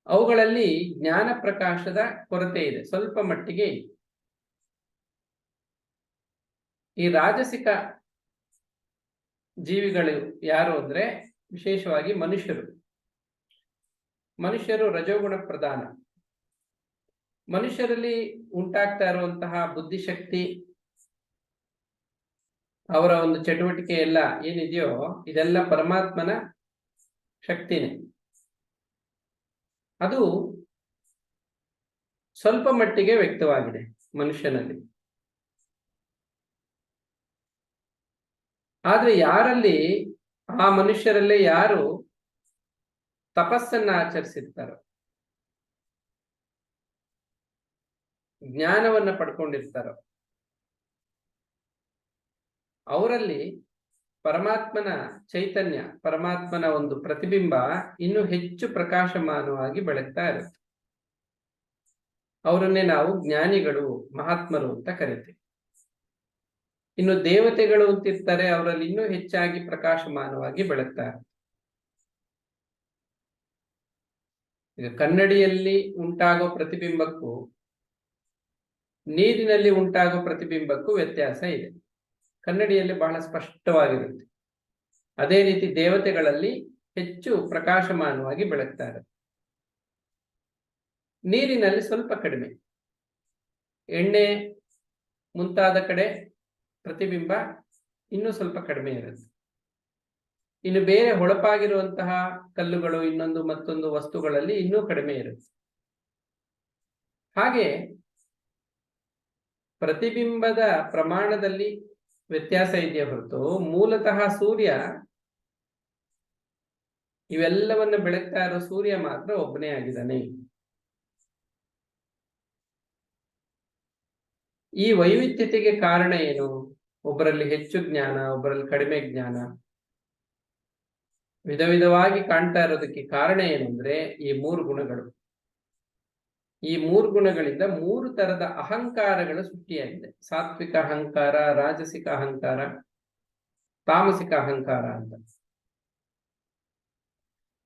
ಅವುಗಳಲ್ಲಿ ಜ್ಞಾನ ಪ್ರಕಾಶದ ಕೊರತೆ ಇದೆ, ಸ್ವಲ್ಪ ಮಟ್ಟಿಗೆ ಇದೆ. ಈ ರಾಜಸಿಕ ಜೀವಿಗಳು ಯಾರು ಅಂದ್ರೆ ವಿಶೇಷವಾಗಿ ಮನುಷ್ಯರು. ಮನುಷ್ಯರು ರಜೋಗುಣ ಪ್ರಧಾನ. ಮನುಷ್ಯರಲ್ಲಿ ಉಂಟಾಗ್ತಾ ಇರುವಂತಹ ಬುದ್ಧಿಶಕ್ತಿ, ಅವರ ಒಂದು ಚಟುವಟಿಕೆ ಎಲ್ಲ ಏನಿದೆಯೋ ಇದೆಲ್ಲ ಪರಮಾತ್ಮನ ಶಕ್ತಿನೇ. ಅದು ಸ್ವಲ್ಪ ಮಟ್ಟಿಗೆ ವ್ಯಕ್ತವಾಗಿದೆ ಮನುಷ್ಯನಲ್ಲಿ. ಆದ್ರೆ ಯಾರಲ್ಲಿ, ಆ ಮನುಷ್ಯರಲ್ಲೇ ಯಾರು ತಪಸ್ಸನ್ನ ಆಚರಿಸಿರ್ತಾರೋ, ಜ್ಞಾನವನ್ನ ಪಡ್ಕೊಂಡಿರ್ತಾರೋ, ಅವರಲ್ಲಿ ಪರಮಾತ್ಮನ ಚೈತನ್ಯ, ಪರಮಾತ್ಮನ ಒಂದು ಪ್ರತಿಬಿಂಬ ಇನ್ನೂ ಹೆಚ್ಚು ಪ್ರಕಾಶಮಾನವಾಗಿ ಬೆಳಗ್ತಾ ಇರುತ್ತೆ. ಅವರನ್ನೇ ನಾವು ಜ್ಞಾನಿಗಳು, ಮಹಾತ್ಮರು ಅಂತ ಕರಿತೀವಿ. ಇನ್ನು ದೇವತೆಗಳು ಅಂತಿರ್ತಾರೆ, ಅವರಲ್ಲಿ ಇನ್ನೂ ಹೆಚ್ಚಾಗಿ ಪ್ರಕಾಶಮಾನವಾಗಿ ಬೆಳಗ್ತಾರೆ. ಈಗ ಕನ್ನಡಿಯಲ್ಲಿ ಉಂಟಾಗೋ ಪ್ರತಿಬಿಂಬಕ್ಕೂ ನೀರಿನಲ್ಲಿ ಉಂಟಾಗೋ ಪ್ರತಿಬಿಂಬಕ್ಕೂ ವ್ಯತ್ಯಾಸ ಇದೆ. ಕನ್ನಡಿಯಲ್ಲಿ ಬಹಳ ಸ್ಪಷ್ಟವಾಗಿರುತ್ತೆ. ಅದೇ ರೀತಿ ದೇವತೆಗಳಲ್ಲಿ ಹೆಚ್ಚು ಪ್ರಕಾಶಮಾನವಾಗಿ ಬೆಳಗ್ತಾರೆ. ನೀರಿನಲ್ಲಿ ಸ್ವಲ್ಪ ಕಡಿಮೆ. ಎಣ್ಣೆ ಮುಂತಾದ ಕಡೆ ಪ್ರತಿಬಿಂಬ ಇನ್ನೂ ಸ್ವಲ್ಪ ಕಡಿಮೆ ಇರುತ್ತೆ. ಇನ್ನು ಬೇರೆ ಹೊಳಪಾಗಿರುವಂತಹ ಕಲ್ಲುಗಳು, ಇನ್ನೊಂದು ಮತ್ತೊಂದು ವಸ್ತುಗಳಲ್ಲಿ ಇನ್ನೂ ಕಡಿಮೆ ಇರುತ್ತೆ. ಹಾಗೆ ಪ್ರತಿಬಿಂಬದ ಪ್ರಮಾಣದಲ್ಲಿ ವ್ಯತ್ಯಾಸ ಇದೆಯೇ ಹೊರತು ಮೂಲತಃ ಸೂರ್ಯ, ಇವೆಲ್ಲವನ್ನ ಬೆಳಗ್ತಾ ಇರೋ ಸೂರ್ಯ ಮಾತ್ರ ಒಬ್ಬನೇ ಆಗಿದ್ದಾನೆ. ಈ ವೈವಿಧ್ಯತೆಗೆ ಕಾರಣ ಏನು? ಒಬ್ಬರಲ್ಲಿ ಹೆಚ್ಚು ಜ್ಞಾನ, ಒಬ್ಬರಲ್ಲಿ ಕಡಿಮೆ ಜ್ಞಾನ, ವಿಧ ವಿಧವಾಗಿ ಕಾಣ್ತಾ ಇರೋದಕ್ಕೆ ಕಾರಣ ಏನಂದ್ರೆ ಈ 3 ಗುಣಗಳು. ಈ 3 ಗುಣಗಳಿಂದ 3 ತರದ ಅಹಂಕಾರಗಳ ಸೃಷ್ಟಿಯಾಗಿದೆ. ಸಾತ್ವಿಕ ಅಹಂಕಾರ, ರಾಜಸಿಕ ಅಹಂಕಾರ, ತಾಮಸಿಕ ಅಹಂಕಾರ ಅಂತ.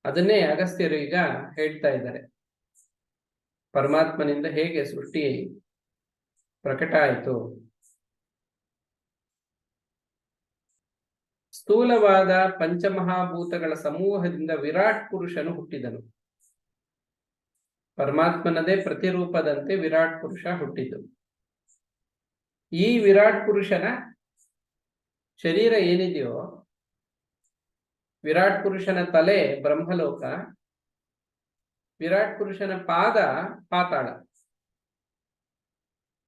ಅದನ್ನೇ ಅಗಸ್ತ್ಯರು ಈಗ ಹೇಳ್ತಾ ಇದ್ದಾರೆ. ಪರಮಾತ್ಮನಿಂದ ಹೇಗೆ ಸೃಷ್ಟಿ ಪ್ರಕಟ ಆಯಿತು. ಸ್ಥೂಲವಾದ ಪಂಚಮಹಾಭೂತಗಳ ಸಮೂಹದಿಂದ ವಿರಾಟ್ ಪುರುಷನು ಹುಟ್ಟಿದನು. ಪರಮಾತ್ಮನದೇ ಪ್ರತಿರೂಪದಂತೆ ವಿರಾಟ್ ಪುರುಷ ಹುಟ್ಟಿತು. ಈ ವಿರಾಟ್ ಪುರುಷನ ಶರೀರ ಏನಿದೆಯೋ, ವಿರಾಟ್ ಪುರುಷನ ತಲೆ ಬ್ರಹ್ಮಲೋಕ, ವಿರಾಟ್ ಪುರುಷನ ಪಾದ ಪಾತಾಳ.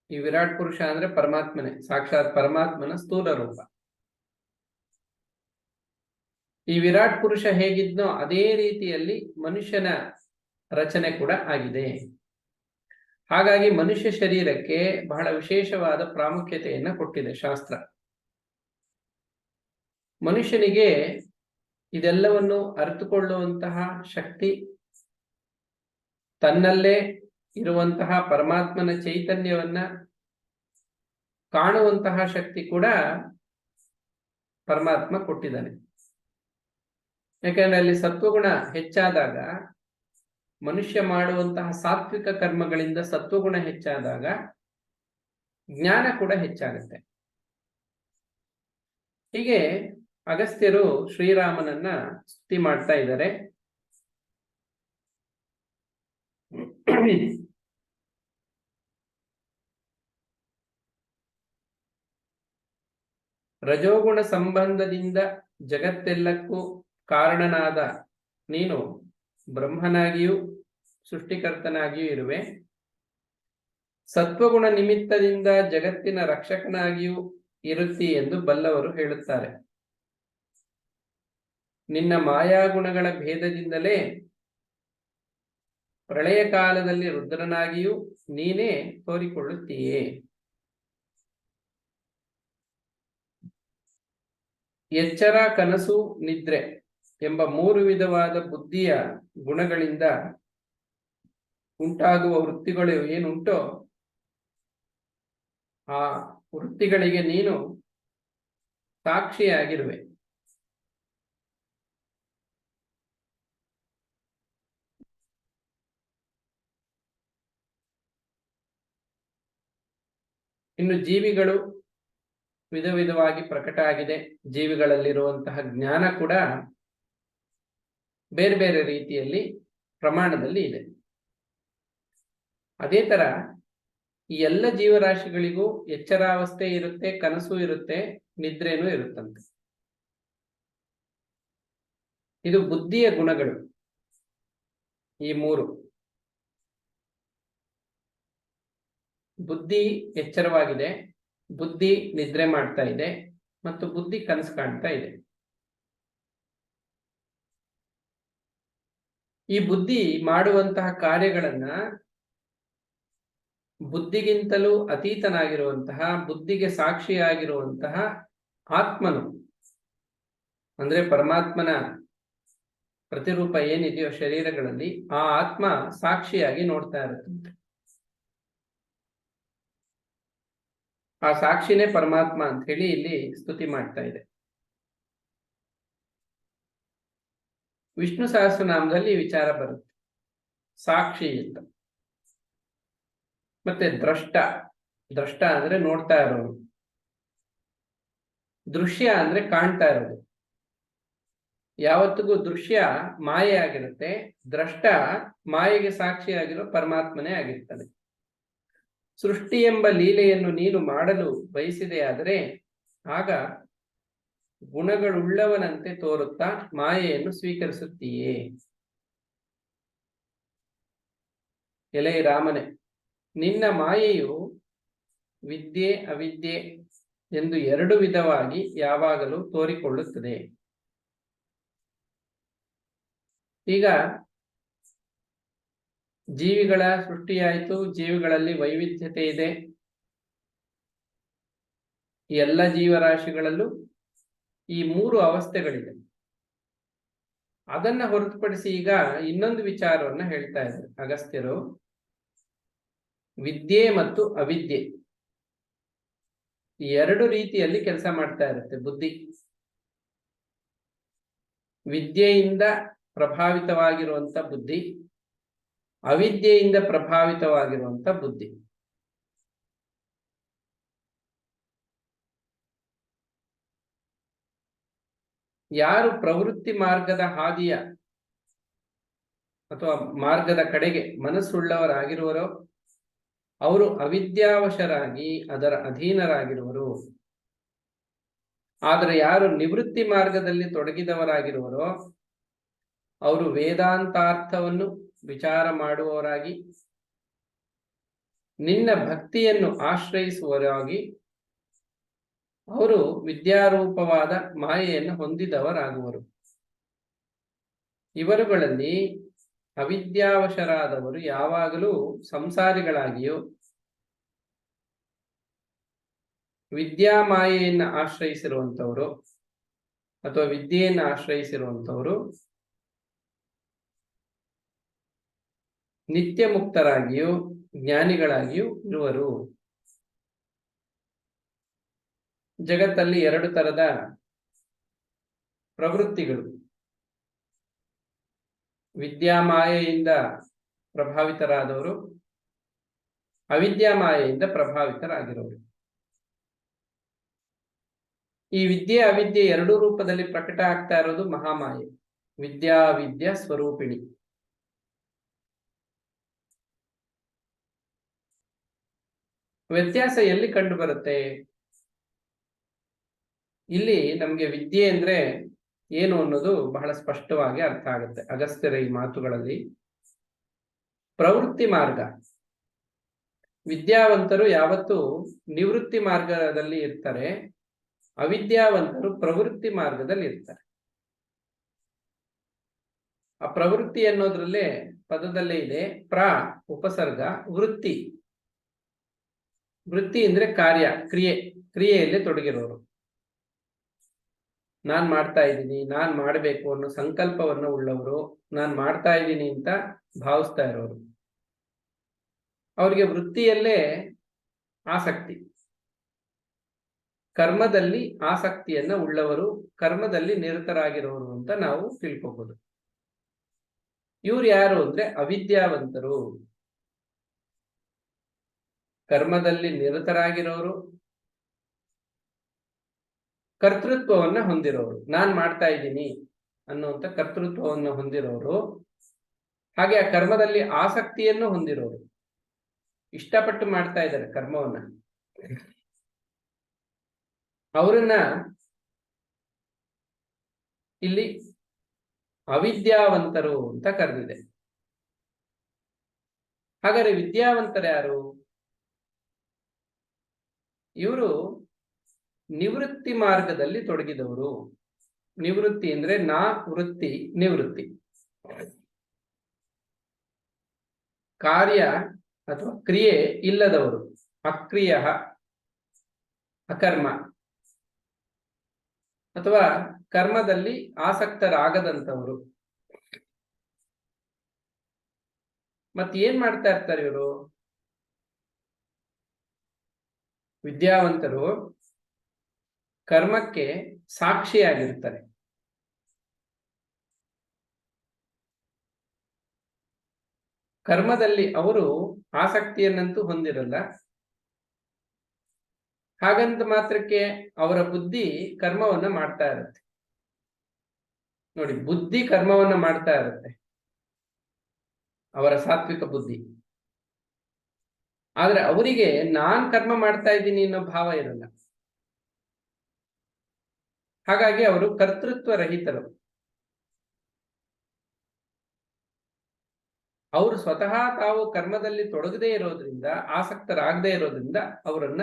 ಈ ವಿರಾಟ್ ಪುರುಷ ಅಂದ್ರೆ ಪರಮಾತ್ಮನೇ, ಸಾಕ್ಷಾತ್ ಪರಮಾತ್ಮನ ಸ್ಥೂಲ ರೂಪ. ಈ ವಿರಾಟ್ ಪುರುಷ ಹೇಗಿದ್ನೋ ಅದೇ ರೀತಿಯಲ್ಲಿ ಮನುಷ್ಯನ ರಚನೆ ಕೂಡ ಆಗಿದೆ. ಹಾಗಾಗಿ ಮನುಷ್ಯ ಶರೀರಕ್ಕೆ ಬಹಳ ವಿಶೇಷವಾದ ಪ್ರಾಮುಖ್ಯತೆಯನ್ನ ಕೊಟ್ಟಿದೆ ಶಾಸ್ತ್ರ. ಮನುಷ್ಯನಿಗೆ ಇದೆಲ್ಲವನ್ನು ಅರಿತುಕೊಳ್ಳುವಂತಹ ಶಕ್ತಿ, ತನ್ನಲ್ಲೇ ಇರುವಂತಹ ಪರಮಾತ್ಮನ ಚೈತನ್ಯವನ್ನ ಕಾಣುವಂತಹ ಶಕ್ತಿ ಕೂಡ ಪರಮಾತ್ಮ ಕೊಟ್ಟಿದ್ದಾನೆ. ಯಾಕಂದ್ರೆ ಅಲ್ಲಿ ಸತ್ವಗುಣ ಹೆಚ್ಚಾದಾಗ, ಮನುಷ್ಯ ಮಾಡುವಂತಹ ಸಾತ್ವಿಕ ಕರ್ಮಗಳಿಂದ ಸತ್ವಗುಣ ಹೆಚ್ಚಾದಾಗ ಜ್ಞಾನ ಕೂಡ ಹೆಚ್ಚಾಗುತ್ತೆ. ಹೀಗೆ ಅಗಸ್ತ್ಯರು ಶ್ರೀರಾಮನನ್ನ ಸ್ತುತಿ ಮಾಡ್ತಾ ಇದ್ದಾರೆ. ರಜೋಗುಣ ಸಂಬಂಧದಿಂದ ಜಗತ್ತೆಲ್ಲಕ್ಕೂ ಕಾರಣನಾದ ನೀನು ಬ್ರಹ್ಮನಾಗಿಯೂ ಸೃಷ್ಟಿಕರ್ತನಾಗಿಯೂ ಇರುವೆ. ಸತ್ವಗುಣ ನಿಮಿತ್ತದಿಂದ ಜಗತ್ತಿನ ರಕ್ಷಕನಾಗಿಯೂ ಇರುತ್ತಿ ಎಂದು ಬಲ್ಲವರು ಹೇಳುತ್ತಾರೆ. ನಿನ್ನ ಮಾಯಾಗುಣಗಳ ಭೇದದಿಂದಲೇ ಪ್ರಳಯ ಕಾಲದಲ್ಲಿ ರುದ್ರನಾಗಿಯೂ ನೀನೇ ತೋರಿಕೊಳ್ಳುತ್ತೀಯೇ. ಎಚ್ಚರ, ಕನಸು, ನಿದ್ರೆ ಎಂಬ 3 ವಿಧವಾದ ಬುದ್ಧಿಯ ಗುಣಗಳಿಂದ ಉಂಟಾಗುವ ವೃತ್ತಿಗಳು ಏನುಂಟೋ ಆ ವೃತ್ತಿಗಳಿಗೆ ನೀನು ಸಾಕ್ಷಿಯಾಗಿರುವೆ. ಇನ್ನು ಜೀವಿಗಳು ವಿಧ ವಿಧವಾಗಿ ಪ್ರಕಟ ಆಗಿದೆ. ಜೀವಿಗಳಲ್ಲಿರುವಂತಹ ಜ್ಞಾನ ಕೂಡ ಬೇರೆ ಬೇರೆ ರೀತಿಯಲ್ಲಿ ಪ್ರಮಾಣದಲ್ಲಿ ಇದೆ. ಅದೇ ತರ ಈ ಎಲ್ಲ ಜೀವರಾಶಿಗಳಿಗೂ ಎಚ್ಚರಾವಸ್ಥೆ ಇರುತ್ತೆ, ಕನಸು ಇರುತ್ತೆ, ನಿದ್ರೇನೂ ಇರುತ್ತಂತೆ. ಇದು ಬುದ್ಧಿಯ ಗುಣಗಳು. ಈ 3 ಬುದ್ಧಿ ಎಚ್ಚರವಾಗಿದೆ, ಬುದ್ಧಿ ನಿದ್ರೆ ಮಾಡ್ತಾ ಇದೆ, ಮತ್ತು ಬುದ್ಧಿ ಕನಸು ಕಾಣ್ತಾ ಇದೆ. ಈ ಬುದ್ಧಿ ಮಾಡುವಂತಹ ಕಾರ್ಯಗಳನ್ನ ಬುದ್ಧಿಗಿಂತಲೂ ಅತೀತನಾಗಿರುವಂತಹ, ಬುದ್ಧಿಗೆ ಸಾಕ್ಷಿಯಾಗಿರುವಂತಹ ಆತ್ಮನು ಅಂದ್ರೆ ಪರಮಾತ್ಮನ ಪ್ರತಿರೂಪ ಏನಿದೆಯೋ ಶರೀರಗಳಲ್ಲಿ, ಆ ಆತ್ಮ ಸಾಕ್ಷಿಯಾಗಿ ನೋಡ್ತಾ ಇರುತ್ತೆ. ಆ ಸಾಕ್ಷಿನೇ ಪರಮಾತ್ಮ ಅಂತ ಹೇಳಿ ಇಲ್ಲಿ ಸ್ತುತಿ ಮಾಡ್ತಾ ಇದೆ. ವಿಷ್ಣು ಸಹಸ್ರನಾಮದಲ್ಲಿ ವಿಚಾರ ಬರುತ್ತೆ, ಸಾಕ್ಷಿ ಅಂತ. ಮತ್ತೆ ದ್ರಷ್ಟ, ದ್ರಷ್ಟ ಅಂದ್ರೆ ನೋಡ್ತಾ ಇರೋದು. ದೃಶ್ಯ ಅಂದ್ರೆ ಕಾಣ್ತಾ ಇರೋದು. ಯಾವತ್ತಿಗೂ ದೃಶ್ಯ ಮಾಯೆ ಆಗಿರುತ್ತೆ, ದ್ರಷ್ಟ ಮಾಯೆಗೆ ಸಾಕ್ಷಿಯಾಗಿರೋ ಪರಮಾತ್ಮನೇ ಆಗಿರ್ತಾನೆ. ಸೃಷ್ಟಿ ಎಂಬ ಲೀಲೆಯನ್ನು ನೀನು ಮಾಡಲು ಬಯಸಿದೆಯಾದರೆ ಆಗ ಗುಣಗಳುಳ್ಳವನಂತೆ ತೋರುತ್ತಾ ಮಾಯೆಯನ್ನು ಸ್ವೀಕರಿಸುತ್ತೀಯೇ. ಎಲೆ ರಾಮನೆ, ನಿನ್ನ ಮಾಯೆಯು ವಿದ್ಯೆ ಅವಿದ್ಯೆ ಎಂದು 2 ವಿಧವಾಗಿ ಯಾವಾಗಲೂ ತೋರಿಕೊಳ್ಳುತ್ತದೆ. ಈಗ ಜೀವಿಗಳ ಸೃಷ್ಟಿಯಾಯಿತು, ಜೀವಿಗಳಲ್ಲಿ ವೈವಿಧ್ಯತೆ ಇದೆ. ಎಲ್ಲ ಜೀವರಾಶಿಗಳಲ್ಲೂ ಈ 3 ಅವಸ್ಥೆಗಳಿದೆ. ಅದನ್ನ ಹೊರತುಪಡಿಸಿ ಈಗ ಇನ್ನೊಂದು ವಿಚಾರವನ್ನ ಹೇಳ್ತಾ ಇದ್ದಾರೆ ಅಗಸ್ತ್ಯರು. ವಿದ್ಯೆ ಮತ್ತು ಅವಿದ್ಯೆ 2 ರೀತಿಯಲ್ಲಿ ಕೆಲಸ ಮಾಡ್ತಾ ಇರುತ್ತೆ ಬುದ್ಧಿ. ವಿದ್ಯೆಯಿಂದ ಪ್ರಭಾವಿತವಾಗಿರುವಂತ ಬುದ್ಧಿ, ಅವಿದ್ಯೆಯಿಂದ ಪ್ರಭಾವಿತವಾಗಿರುವಂತ ಬುದ್ಧಿ. ಯಾರು ಪ್ರವೃತ್ತಿ ಮಾರ್ಗದ ಹಾದಿಯ ಅಥವಾ ಮಾರ್ಗದ ಕಡೆಗೆ ಮನಸ್ಸುಳ್ಳವರಾಗಿರುವರೋ ಅವರು ಅವಿದ್ಯಾವಶರಾಗಿ ಅದರ ಅಧೀನರಾಗಿರುವರು. ಆದರೆ ಯಾರು ನಿವೃತ್ತಿ ಮಾರ್ಗದಲ್ಲಿ ತೊಡಗಿದವರಾಗಿರುವರೋ ಅವರು ವೇದಾಂತಾರ್ಥವನ್ನು ವಿಚಾರ ಮಾಡುವವರಾಗಿ ನಿನ್ನ ಭಕ್ತಿಯನ್ನು ಆಶ್ರಯಿಸುವವರಾಗಿ ಅವರು ವಿದ್ಯಾರೂಪವಾದ ಮಾಯೆಯನ್ನು ಹೊಂದಿದವರಾಗುವರು. ಇವರುಗಳಲ್ಲಿ ಅವಿದ್ಯಾವಶರಾದವರು ಯಾವಾಗಲೂ ಸಂಸಾರಿಗಳಾಗಿಯೂ ವಿದ್ಯಾಮಾಯೆಯನ್ನು ಆಶ್ರಯಿಸಿರುವಂತವರು ಅಥವಾ ವಿದ್ಯೆಯನ್ನು ಆಶ್ರಯಿಸಿರುವಂತವರು ನಿತ್ಯ ಮುಕ್ತರಾಗಿಯೂ ಜ್ಞಾನಿಗಳಾಗಿಯೂ ಇರುವರು. ಜಗತ್ತಲ್ಲಿ ಎರಡು ತರದ ಪ್ರವೃತ್ತಿಗಳು, ವಿದ್ಯಾಮಾಯೆಯಿಂದ ಪ್ರಭಾವಿತರಾದವರು, ಅವಿದ್ಯಾಮಾಯೆಯಿಂದ ಪ್ರಭಾವಿತರಾಗಿರೋರು. ಈ ವಿದ್ಯೆ ಅವಿದ್ಯೆ ಎರಡೂ ರೂಪದಲ್ಲಿ ಪ್ರಕಟ ಆಗ್ತಾ ಇರೋದು ಮಹಾಮಾಯೆ, ವಿದ್ಯಾ ಸ್ವರೂಪಿಣಿ. ವ್ಯತ್ಯಾಸ ಎಲ್ಲಿ ಕಂಡು ಬರುತ್ತೆ? ಇಲ್ಲಿ ನಮ್ಗೆ ವಿದ್ಯೆ ಅಂದ್ರೆ ಏನು ಅನ್ನೋದು ಬಹಳ ಸ್ಪಷ್ಟವಾಗಿ ಅರ್ಥ ಆಗುತ್ತೆ ಅಗಸ್ತ್ಯರ ಈ ಮಾತುಗಳಲ್ಲಿ. ಪ್ರವೃತ್ತಿ ಮಾರ್ಗ, ವಿದ್ಯಾವಂತರು ಯಾವತ್ತೂ ನಿವೃತ್ತಿ ಮಾರ್ಗದಲ್ಲಿ ಇರ್ತಾರೆ, ಅವಿದ್ಯಾವಂತರು ಪ್ರವೃತ್ತಿ ಮಾರ್ಗದಲ್ಲಿ ಇರ್ತಾರೆ. ಆ ಪ್ರವೃತ್ತಿ ಅನ್ನೋದ್ರಲ್ಲೇ ಪದದಲ್ಲೇ ಇದೆ ಉಪಸರ್ಗ, ವೃತ್ತಿ. ವೃತ್ತಿ ಅಂದ್ರೆ ಕಾರ್ಯ, ಕ್ರಿಯೆಯಲ್ಲಿ ತೊಡಗಿರೋರು. ನಾನ್ ಮಾಡ್ತಾ ಇದ್ದೀನಿ, ನಾನ್ ಮಾಡ್ಬೇಕು ಅನ್ನೋ ಸಂಕಲ್ಪವನ್ನು ಉಳ್ಳವರು, ನಾನ್ ಮಾಡ್ತಾ ಇದ್ದೀನಿ ಅಂತ ಭಾವಿಸ್ತಾ ಇರೋರು. ಅವರಿಗೆ ವೃತ್ತಿಯಲ್ಲೇ ಆಸಕ್ತಿ, ಕರ್ಮದಲ್ಲಿ ಆಸಕ್ತಿಯನ್ನ ಉಳ್ಳವರು, ಕರ್ಮದಲ್ಲಿ ನಿರತರಾಗಿರೋರು ಅಂತ ನಾವು ತಿಳ್ಕೋಬಹುದು. ಇವ್ರು ಯಾರು ಅಂದ್ರೆ ಅವಿದ್ಯಾವಂತರು, ಕರ್ಮದಲ್ಲಿ ನಿರತರಾಗಿರೋರು, ಕರ್ತೃತ್ವವನ್ನ ಹೊಂದಿರೋರು, ನಾನ್ ಮಾಡ್ತಾ ಇದ್ದೀನಿ ಅನ್ನುವಂಥ ಕರ್ತೃತ್ವವನ್ನು ಹೊಂದಿರೋರು, ಹಾಗೆ ಆ ಕರ್ಮದಲ್ಲಿ ಆಸಕ್ತಿಯನ್ನು ಹೊಂದಿರೋರು, ಇಷ್ಟಪಟ್ಟು ಮಾಡ್ತಾ ಇದ್ದಾರೆ ಕರ್ಮವನ್ನ. ಅವರನ್ನ ಇಲ್ಲಿ ಅವಿದ್ಯಾವಂತರು ಅಂತ ಕರೆದಿದೆ. ಹಾಗಾದ್ರೆ ವಿದ್ಯಾವಂತರು ಯಾರು? ಇವರು ನಿವೃತ್ತಿ ಮಾರ್ಗದಲ್ಲಿ ತೊಡಗಿದವರು. ನಿವೃತ್ತಿ ಅಂದ್ರೆ ವೃತ್ತಿ, ನಿವೃತ್ತಿ. ಕಾರ್ಯ ಅಥವಾ ಕ್ರಿಯೆ ಇಲ್ಲದವರು, ಅಕ್ರಿಯ, ಅಕರ್ಮ, ಅಥವಾ ಕರ್ಮದಲ್ಲಿ ಆಸಕ್ತರಾಗದಂತವರು. ಮತ್ತೇನ್ ಮಾಡ್ತಾ ಇರ್ತಾರೆ ಇವರು? ವಿದ್ಯಾವಂತರು ಕರ್ಮಕ್ಕೆ ಸಾಕ್ಷಿಯಾಗಿರ್ತಾರೆ. ಕರ್ಮದಲ್ಲಿ ಅವರು ಆಸಕ್ತಿಯನ್ನಂತೂ ಹೊಂದಿರಲ್ಲ. ಹಾಗಂತ ಮಾತ್ರಕ್ಕೆ ಅವರ ಬುದ್ಧಿ ಕರ್ಮವನ್ನ ಮಾಡ್ತಾ ಇರುತ್ತೆ. ನೋಡಿ, ಬುದ್ಧಿ ಕರ್ಮವನ್ನ ಮಾಡ್ತಾ ಇರುತ್ತೆ, ಅವರ ಸಾತ್ವಿಕ ಬುದ್ಧಿ. ಆದ್ರೆ ಅವರಿಗೆ ನಾನ್ ಕರ್ಮ ಮಾಡ್ತಾ ಇದ್ದೀನಿ ಅನ್ನೋ ಭಾವ ಇರಲ್ಲ. ಹಾಗಾಗಿ ಅವರು ಕರ್ತೃತ್ವ ರಹಿತರು. ಅವರು ಸ್ವತಃ ತಾವು ಕರ್ಮದಲ್ಲಿ ತೊಡಗದೇ ಇರೋದ್ರಿಂದ, ಆಸಕ್ತರಾಗದೇ ಇರೋದ್ರಿಂದ ಅವರನ್ನ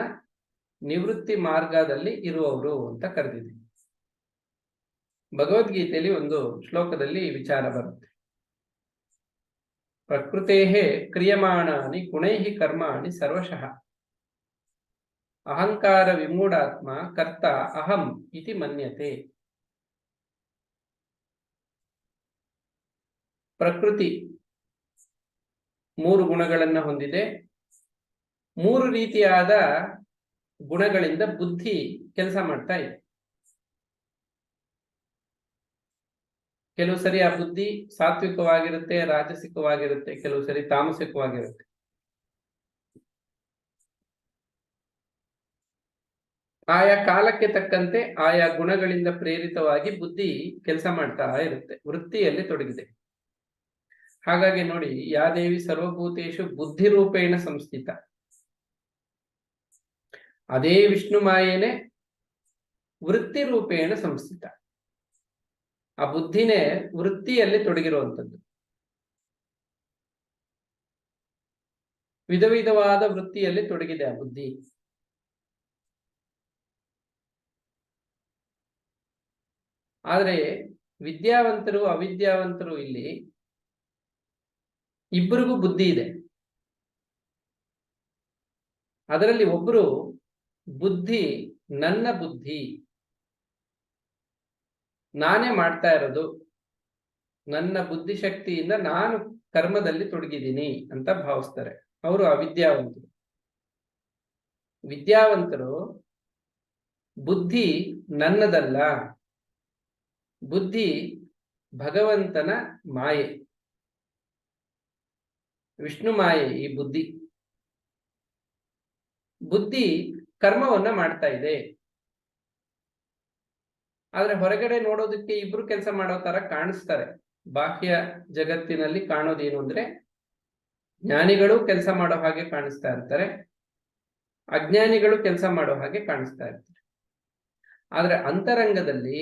ನಿವೃತ್ತಿ ಮಾರ್ಗದಲ್ಲಿ ಇರುವವರು ಅಂತ ಕರೆದಿದೆ. ಭಗವದ್ಗೀತೆಯಲ್ಲಿ ಒಂದು ಶ್ಲೋಕದಲ್ಲಿ ವಿಚಾರ ಬರುತ್ತೆ. ಪ್ರಕೃತೇಹೇ ಕ್ರಿಯಮಾಣಾನಿ ಗುಣೈಹಿ ಕರ್ಮಾಣಿ ಸರ್ವಶಃ ಅಹಂಕಾರ ವಿಮೂಢಾತ್ಮ ಕರ್ತ ಅಹಂ ಇತಿ ಮನ್ಯತೆ. ಪ್ರಕೃತಿ 3 ಗುಣಗಳನ್ನ ಹೊಂದಿದೆ. 3 ರೀತಿಯಾದ ಗುಣಗಳಿಂದ ಬುದ್ಧಿ ಕೆಲಸ ಮಾಡ್ತಾ ಇದೆ. ಕೆಲವು ಸರಿ ಆ ಬುದ್ಧಿ ಸಾತ್ವಿಕವಾಗಿರುತ್ತೆ, ರಾಜಸಿಕವಾಗಿರುತ್ತೆ, ಕೆಲವು ಸರಿ ತಾಮಸಿಕವಾಗಿರುತ್ತೆ. ಆಯಾ ಕಾಲಕ್ಕೆ ತಕ್ಕಂತೆ ಆಯಾ ಗುಣಗಳಿಂದ ಪ್ರೇರಿತವಾಗಿ ಬುದ್ಧಿ ಕೆಲಸ ಮಾಡ್ತಾ ಇರುತ್ತೆ, ವೃತ್ತಿಯಲ್ಲಿ ತೊಡಗಿದೆ. ಹಾಗಾಗಿ ನೋಡಿ, ಯಾ ದೇವಿ ಸರ್ವಭೂತೇಶು ಬುದ್ಧಿ ರೂಪೇಣ ಸಂಸ್ಥಿತ, ಅದೇ ವಿಷ್ಣು ಮಾಯೇನೆ ವೃತ್ತಿ ರೂಪೇಣ ಸಂಸ್ಥಿತ. ಆ ಬುದ್ಧಿನೇ ವೃತ್ತಿಯಲ್ಲಿ ತೊಡಗಿರುವಂಥದ್ದು. ವಿಧ ವಿಧವಾದ ವೃತ್ತಿಯಲ್ಲಿ ತೊಡಗಿದೆ ಆ ಬುದ್ಧಿ. ಆದ್ರೆ ವಿದ್ಯಾವಂತರು ಅವಿದ್ಯಾವಂತರು ಇಲ್ಲಿ ಇಬ್ಬರಿಗೂ ಬುದ್ಧಿ ಇದೆ. ಅದರಲ್ಲಿ ಒಬ್ಬರು ಬುದ್ಧಿ ನನ್ನ ಬುದ್ಧಿ, ನಾನೇ ಮಾಡ್ತಾ ಇರೋದು, ನನ್ನ ಬುದ್ಧಿಶಕ್ತಿಯಿಂದ ನಾನು ಕರ್ಮದಲ್ಲಿ ತೊಡಗಿದ್ದೀನಿ ಅಂತ ಭಾವಿಸ್ತಾರೆ. ಅವರು ಅವಿದ್ಯಾವಂತರು. ವಿದ್ಯಾವಂತರು ಬುದ್ಧಿ ನನ್ನದಲ್ಲ, ಬುದ್ಧಿ ಭಗವಂತನ ಮಾಯೆ, ವಿಷ್ಣು ಮಾಯೆ. ಈ ಬುದ್ಧಿ ಬುದ್ಧಿ ಕರ್ಮವನ್ನ ಮಾಡ್ತಾ ಇದೆ. ಆದ್ರೆ ಹೊರಗಡೆ ನೋಡೋದಕ್ಕೆ ಇಬ್ರು ಕೆಲಸ ಮಾಡೋ ತರ ಕಾಣಿಸ್ತಾರೆ. ಬಾಹ್ಯ ಜಗತ್ತಿನಲ್ಲಿ ಕಾಣೋದೇನು ಅಂದ್ರೆ, ಜ್ಞಾನಿಗಳು ಕೆಲಸ ಮಾಡೋ ಹಾಗೆ ಕಾಣಿಸ್ತಾ ಇರ್ತಾರೆ, ಅಜ್ಞಾನಿಗಳು ಕೆಲಸ ಮಾಡೋ ಹಾಗೆ ಕಾಣಿಸ್ತಾ ಇರ್ತಾರೆ. ಆದ್ರೆ ಅಂತರಂಗದಲ್ಲಿ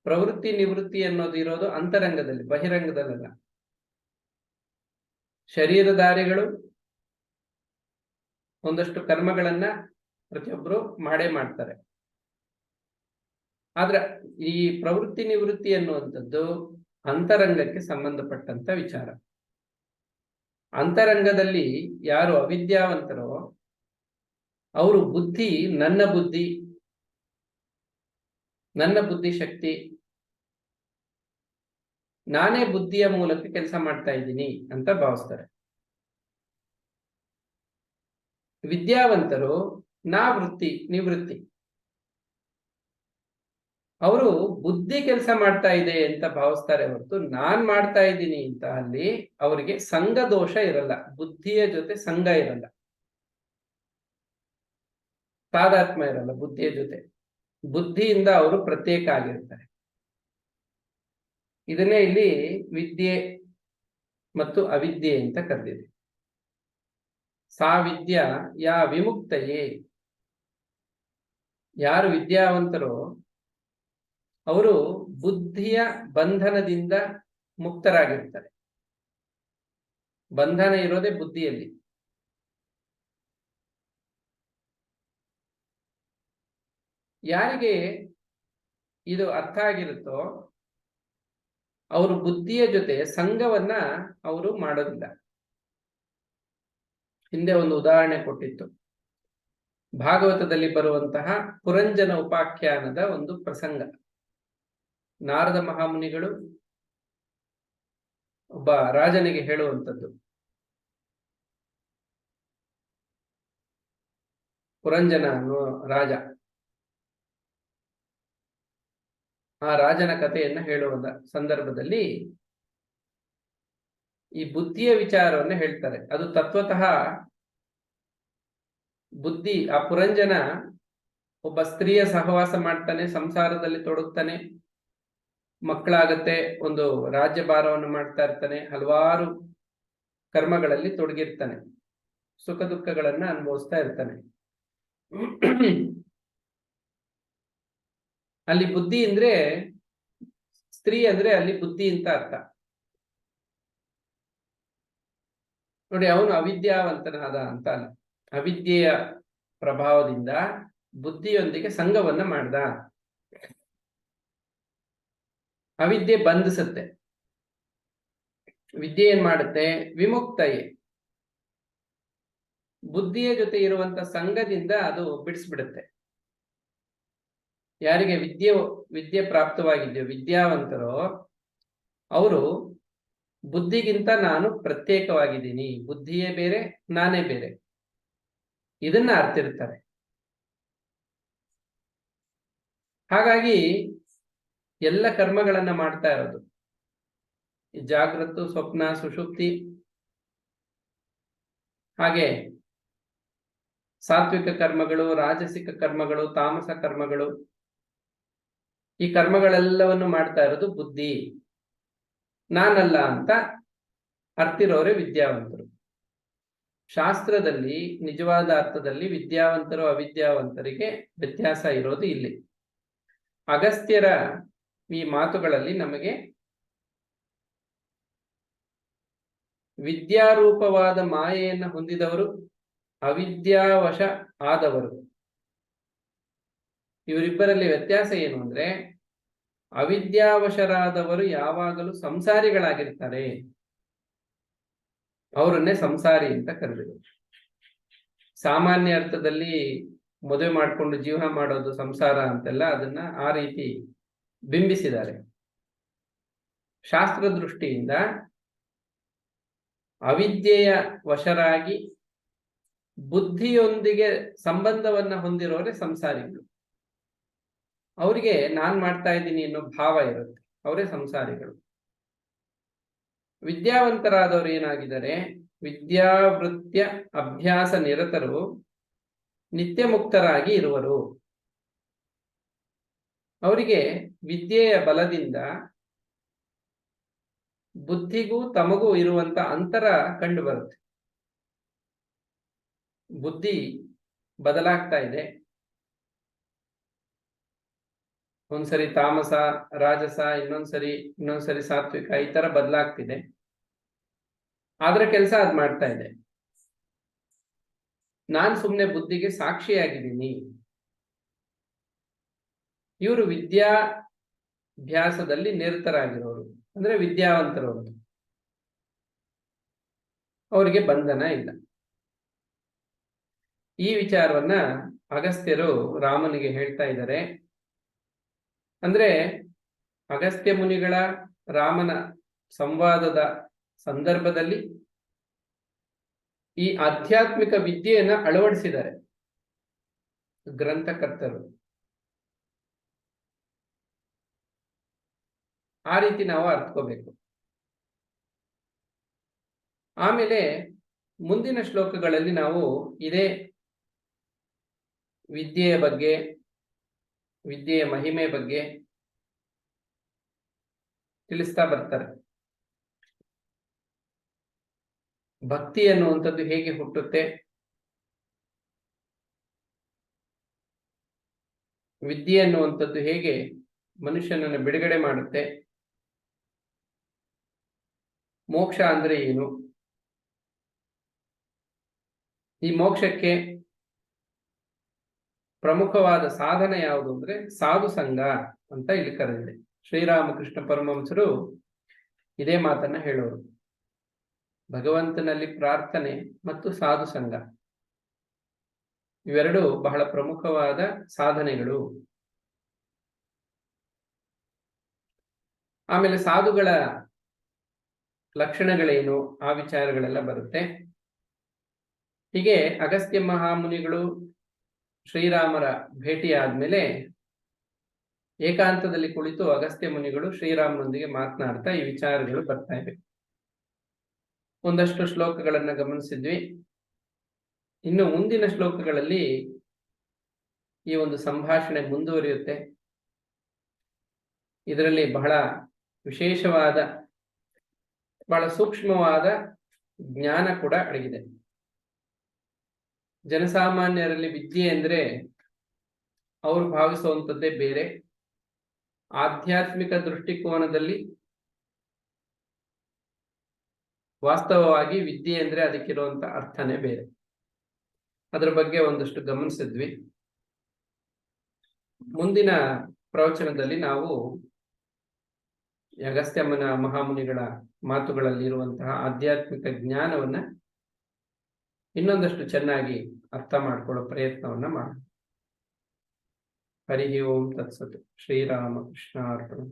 ಪ್ರವೃತ್ತಿ ನಿವೃತ್ತಿ ಅನ್ನೋದು ಇರೋದು ಅಂತರಂಗದಲ್ಲಿ, ಬಹಿರಂಗದಲ್ಲ. ಶರೀರಧಾರಿಗಳು ಒಂದಷ್ಟು ಕರ್ಮಗಳನ್ನ ಪ್ರತಿಯೊಬ್ಬರು ಮಾಡೇ ಮಾಡ್ತಾರೆ. ಆದ್ರೆ ಈ ಪ್ರವೃತ್ತಿ ನಿವೃತ್ತಿ ಅನ್ನುವಂಥದ್ದು ಅಂತರಂಗಕ್ಕೆ ಸಂಬಂಧಪಟ್ಟಂತ ವಿಚಾರ. ಅಂತರಂಗದಲ್ಲಿ ಯಾರು ಅವಿದ್ಯಾವಂತರೋ ಅವರು ಬುದ್ಧಿ ನನ್ನ ಬುದ್ಧಿ, ನನ್ನ ಬುದ್ಧಿ ಶಕ್ತಿ, ನಾನೇ ಬುದ್ಧಿಯ ಮೂಲಕ ಕೆಲಸ ಮಾಡ್ತಾ ಇದ್ದೀನಿ ಅಂತ ಭಾವಿಸ್ತಾರೆ. ವಿದ್ಯಾವಂತರು ನಾ ವೃತ್ತಿ ನಿವೃತ್ತಿ, ಅವರು ಬುದ್ಧಿ ಕೆಲಸ ಮಾಡ್ತಾ ಇದೆ ಅಂತ ಭಾವಿಸ್ತಾರೆ ಹೊರತು ನಾನ್ ಮಾಡ್ತಾ ಇದ್ದೀನಿ ಅಂತ. ಅಲ್ಲಿ ಅವರಿಗೆ ಸಂಘ ದೋಷ ಇರಲ್ಲ, ಬುದ್ಧಿಯ ಜೊತೆ ಸಂಘ ಇರಲ್ಲ, ತಾದಾತ್ಮ್ಯ ಇರಲ್ಲ ಬುದ್ಧಿಯ ಜೊತೆ. ಬುದ್ಧಿಯಿಂದ ಅವರು ಪ್ರತ್ಯೇಕ ಆಗಿರ್ತಾರೆ. ಇದನ್ನೇ ಇಲ್ಲಿ ವಿದ್ಯೆ ಮತ್ತು ಅವಿದ್ಯೆ ಅಂತ ಕರೆದಿದೆ. ಸಾ ವಿದ್ಯಾ ಯಾ ವಿಮುಕ್ತಯೇ, ಯಾರು ವಿದ್ಯಾವಂತರೋ ಅವರು ಬುದ್ಧಿಯ ಬಂಧನದಿಂದ ಮುಕ್ತರಾಗಿರ್ತಾರೆ. ಬಂಧನ ಇರೋದೇ ಬುದ್ಧಿಯಲ್ಲಿ. ಯಾರಿಗೆ ಇದು ಅರ್ಥ ಆಗಿರುತ್ತೋ ಅವರು ಬುದ್ಧಿಯ ಜೊತೆ ಸಂಘವನ್ನ ಅವರು ಮಾಡೋದಿಲ್ಲ. ಹಿಂದೆ ಒಂದು ಉದಾಹರಣೆ ಕೊಟ್ಟಿತ್ತು. ಭಾಗವತದಲ್ಲಿ ಬರುವಂತಹ ಪುರಂಜನ ಉಪಾಖ್ಯಾನದ ಒಂದು ಪ್ರಸಂಗ. ನಾರದ ಮಹಾಮುನಿಗಳು ಒಬ್ಬ ರಾಜನಿಗೆ ಹೇಳುವಂಥದ್ದು. ಪುರಂಜನ ಅನ್ನುವ ರಾಜ, ಆ ರಾಜನ ಕಥೆಯನ್ನ ಹೇಳುವ ಸಂದರ್ಭದಲ್ಲಿ ಈ ಬುದ್ಧಿಯ ವಿಚಾರವನ್ನು ಹೇಳ್ತಾರೆ. ಅದು ತತ್ವತಃ ಬುದ್ಧಿ, ಆ ಪುರಂಜನ ಒಬ್ಬ ಸ್ತ್ರೀಯ ಸಹವಾಸ ಮಾಡ್ತಾನೆ, ಸಂಸಾರದಲ್ಲಿ ತೊಡಗ್ತಾನೆ, ಮಕ್ಕಳಾಗತ್ತೆ, ಒಂದು ರಾಜ್ಯಭಾರವನ್ನು ಮಾಡ್ತಾ ಇರ್ತಾನೆ, ಹಲವಾರು ಕರ್ಮಗಳಲ್ಲಿ ತೊಡಗಿರ್ತಾನೆ, ಸುಖ ದುಃಖಗಳನ್ನ ಅನುಭವಿಸ್ತಾ ಇರ್ತಾನೆ. ಅಲ್ಲಿ ಬುದ್ಧಿ ಅಂದ್ರೆ ಸ್ತ್ರೀ ಅಂದ್ರೆ ಅಲ್ಲಿ ಬುದ್ಧಿ ಅಂತ ಅರ್ಥ. ನೋಡಿ, ಅವನು ಅವಿದ್ಯಾವಂತನಾದ ಅಂತ ಅಲ್ಲ, ಅವಿದ್ಯೆಯ ಪ್ರಭಾವದಿಂದ ಬುದ್ಧಿಯೊಂದಿಗೆ ಸಂಘವನ್ನ ಮಾಡ್ದ. ಅವಿದ್ಯೆ ಬಂಧಿಸುತ್ತೆ, ವಿದ್ಯೆ ಏನ್ ಮಾಡುತ್ತೆ? ವಿಮುಕ್ತಯೇ, ಬುದ್ಧಿಯ ಜೊತೆ ಇರುವಂತ ಸಂಘದಿಂದ ಅದು ಬಿಡಿಸ್ಬಿಡುತ್ತೆ. ಯಾರಿಗೆ ವಿದ್ಯೆ ಪ್ರಾಪ್ತವಾಗಿದೆಯೋ, ವಿದ್ಯಾವಂತರೋ, ಅವರು ಬುದ್ಧಿಗಿಂತ ನಾನು ಪ್ರತ್ಯೇಕವಾಗಿದ್ದೀನಿ, ಬುದ್ಧಿಯೇ ಬೇರೆ ನಾನೇ ಬೇರೆ, ಇದನ್ನ ಅರ್ತಿರ್ತಾರೆ. ಹಾಗಾಗಿ ಎಲ್ಲ ಕರ್ಮಗಳನ್ನ ಮಾಡ್ತಾ ಇರೋದು, ಜಾಗೃತ, ಸ್ವಪ್ನ, ಸುಷುಪ್ತಿ, ಹಾಗೆ ಸಾತ್ವಿಕ ಕರ್ಮಗಳು, ರಾಜಸಿಕ ಕರ್ಮಗಳು, ತಾಮಸ ಕರ್ಮಗಳು, ಈ ಕರ್ಮಗಳೆಲ್ಲವನ್ನು ಮಾಡ್ತಾ ಇರೋದು ಬುದ್ಧಿ, ನಾನಲ್ಲ ಅಂತ ಅರ್ತಿರೋರೇ ವಿದ್ಯಾವಂತರು. ಶಾಸ್ತ್ರದಲ್ಲಿ ನಿಜವಾದ ಅರ್ಥದಲ್ಲಿ ವಿದ್ಯಾವಂತರು ಅವಿದ್ಯಾವಂತರಿಗೆ ವ್ಯತ್ಯಾಸ ಇರೋದು ಇಲ್ಲಿ. ಅಗಸ್ತ್ಯರ ಈ ಮಾತುಗಳಲ್ಲಿ ನಮಗೆ ವಿದ್ಯಾರೂಪವಾದ ಮಾಯೆಯನ್ನು ಹೊಂದಿದವರು, ಅವಿದ್ಯಾವಶ ಆದವರು, ಇವರಿಬ್ಬರಲ್ಲಿ ವ್ಯತ್ಯಾಸ ಏನು ಅಂದ್ರೆ, ಅವಿದ್ಯಾವಶರಾದವರು ಯಾವಾಗಲೂ ಸಂಸಾರಿಗಳಾಗಿರ್ತಾರೆ, ಅವರನ್ನೇ ಸಂಸಾರಿ ಅಂತ ಕರೆದರು. ಸಾಮಾನ್ಯ ಅರ್ಥದಲ್ಲಿ ಮದುವೆ ಮಾಡಿಕೊಂಡು ಜೀವನ ಮಾಡೋದು ಸಂಸಾರ ಅಂತೆಲ್ಲ ಅದನ್ನ ಆ ರೀತಿ ಬಿಂಬಿಸಿದ್ದಾರೆ. ಶಾಸ್ತ್ರ ದೃಷ್ಟಿಯಿಂದ ಅವಿದ್ಯೆಯ ವಶರಾಗಿ ಬುದ್ಧಿಯೊಂದಿಗೆ ಸಂಬಂಧವನ್ನ ಹೊಂದಿರೋರೆ ಸಂಸಾರಿಗಳು. ಅವರಿಗೆ ನಾನ್ ಮಾಡ್ತಾ ಇದ್ದೀನಿ ಅನ್ನೋ ಭಾವ ಇರುತ್ತೆ, ಅವರೇ ಸಂಸಾರಿಗಳು. ವಿದ್ಯಾವಂತರಾದವರು ಏನಾಗಿದ್ದಾರೆ, ವಿದ್ಯಾವೃತ್ಯ ಅಭ್ಯಾಸ ನಿರತರು, ನಿತ್ಯ ಮುಕ್ತರಾಗಿ ಇರುವರು. ಅವರಿಗೆ ವಿದ್ಯೆಯ ಬಲದಿಂದ ಬುದ್ಧಿಗೂ ತಮಗೂ ಇರುವಂತ ಅಂತರ ಕಂಡು ಬರುತ್ತೆ. ಬುದ್ಧಿ ಬದಲಾಗ್ತಾ ಇದೆ, ಒಂದ್ಸರಿ ತಾಮಸ, ರಾಜಸ, ಇನ್ನೊಂದ್ಸರಿ ಸಾತ್ವಿಕ, ಈ ತರ ಬದಲಾಗ್ತಿದೆ. ಆದ್ರೆ ಕೆಲಸ ಅದ್ ಮಾಡ್ತಾ ಇದೆ. ನಾನ್ ಸುಮ್ನೆ ಬುದ್ಧಿಗೆ ಸಾಕ್ಷಿಯಾಗಿದ್ದೀನಿ. ಇವರು ವಿದ್ಯಾಭ್ಯಾಸದಲ್ಲಿ ನಿರತರಾಗಿರೋರು, ಅಂದ್ರೆ ವಿದ್ಯಾವಂತರವರು. ಅವರಿಗೆ ಬಂಧನ ಇಲ್ಲ. ಈ ವಿಚಾರವನ್ನ ಅಗಸ್ತ್ಯರು ರಾಮನಿಗೆ ಹೇಳ್ತಾ ಇದ್ದಾರೆ. ಅಂದ್ರೆ ಅಗಸ್ತ್ಯ ಮುನಿಗಳ ರಾಮನ ಸಂವಾದದ ಸಂದರ್ಭದಲ್ಲಿ ಈ ಆಧ್ಯಾತ್ಮಿಕ ವಿದ್ಯೆಯನ್ನ ಅಳವಡಿಸಿದ್ದಾರೆ ಗ್ರಂಥಕರ್ತರು. ಆ ರೀತಿ ನಾವು ಅರ್ಥಕೋಬೇಕು. ಆಮೇಲೆ ಮುಂದಿನ ಶ್ಲೋಕಗಳಲ್ಲಿ ನಾವು ಇದೇ ವಿದ್ಯೆಯ ಬಗ್ಗೆ, ವಿದ್ಯೆಯ ಮಹಿಮೆ ಬಗ್ಗೆ ತಿಳಿಸ್ತಾ ಬರ್ತಾರೆ. ಭಕ್ತಿ ಅನ್ನುವಂಥದ್ದು ಹೇಗೆ ಹುಟ್ಟುತ್ತೆ, ವಿದ್ಯೆ ಅನ್ನುವಂಥದ್ದು ಹೇಗೆ ಮನುಷ್ಯನನ್ನು ಬಿಡುಗಡೆ ಮಾಡುತ್ತೆ, ಮೋಕ್ಷ ಅಂದ್ರೆ ಏನು, ಈ ಮೋಕ್ಷಕ್ಕೆ ಪ್ರಮುಖವಾದ ಸಾಧನ ಯಾವುದು ಅಂದ್ರೆ ಸಾಧು ಸಂಘ ಅಂತ ಇಲ್ಲಿ ಕರೆದಿದೆ. ಶ್ರೀರಾಮಕೃಷ್ಣ ಪರಮಹಂಸರು ಇದೇ ಮಾತನ್ನ ಹೇಳೋರು. ಭಗವಂತನಲ್ಲಿ ಪ್ರಾರ್ಥನೆ ಮತ್ತು ಸಾಧು ಸಂಘ ಇವೆರಡು ಬಹಳ ಪ್ರಮುಖವಾದ ಸಾಧನೆಗಳು. ಆಮೇಲೆ ಸಾಧುಗಳ ಲಕ್ಷಣಗಳೇನು, ಆ ವಿಚಾರಗಳೆಲ್ಲ ಬರುತ್ತೆ. ಹೀಗೆ ಅಗಸ್ತ್ಯ ಮಹಾಮುನಿಗಳು ಶ್ರೀರಾಮರ ಭೇಟಿ ಆದ್ಮೇಲೆ ಏಕಾಂತದಲ್ಲಿ ಕುಳಿತು ಅಗಸ್ತ್ಯ ಮುನಿಗಳು ಶ್ರೀರಾಮನೊಂದಿಗೆ ಮಾತನಾಡ್ತಾ ಈ ವಿಚಾರಗಳು ಬರ್ತಾ ಇವೆ. ಒಂದಷ್ಟು ಶ್ಲೋಕಗಳನ್ನ ಗಮನಿಸಿದ್ವಿ. ಇನ್ನು ಮುಂದಿನ ಶ್ಲೋಕಗಳಲ್ಲಿ ಈ ಒಂದು ಸಂಭಾಷಣೆ ಮುಂದುವರಿಯುತ್ತೆ. ಇದರಲ್ಲಿ ಬಹಳ ವಿಶೇಷವಾದ, ಬಹಳ ಸೂಕ್ಷ್ಮವಾದ ಜ್ಞಾನ ಕೂಡ ಅಡಗಿದೆ. ಜನಸಾಮಾನ್ಯರಲ್ಲಿ ವಿದ್ಯೆ ಅಂದ್ರೆ ಅವರು ಭಾವಿಸುವಂಥದ್ದೇ ಬೇರೆ. ಆಧ್ಯಾತ್ಮಿಕ ದೃಷ್ಟಿಕೋನದಲ್ಲಿ ವಾಸ್ತವವಾಗಿ ವಿದ್ಯೆ ಅಂದ್ರೆ ಅದಕ್ಕಿರುವಂತ ಅರ್ಥನೇ ಬೇರೆ. ಅದರ ಬಗ್ಗೆ ಒಂದಷ್ಟು ಗಮನಿಸಿದ್ವಿ. ಮುಂದಿನ ಪ್ರವಚನದಲ್ಲಿ ನಾವು ಅಗಸ್ತ್ಯ ಮಹಾಮುನಿಗಳ ಮಾತುಗಳಲ್ಲಿ ಇರುವಂತಹ ಆಧ್ಯಾತ್ಮಿಕ ಜ್ಞಾನವನ್ನ ಇನ್ನೊಂದಷ್ಟು ಚೆನ್ನಾಗಿ ಅರ್ಥ ಮಾಡ್ಕೊಳ್ಳೋ ಪ್ರಯತ್ನವನ್ನ ಮಾಡೋಣ. ಹರಿ ಓಂ ತತ್ಸತ್. ಶ್ರೀರಾಮ ಕೃಷ್ಣ ಅರ್ಪಣ.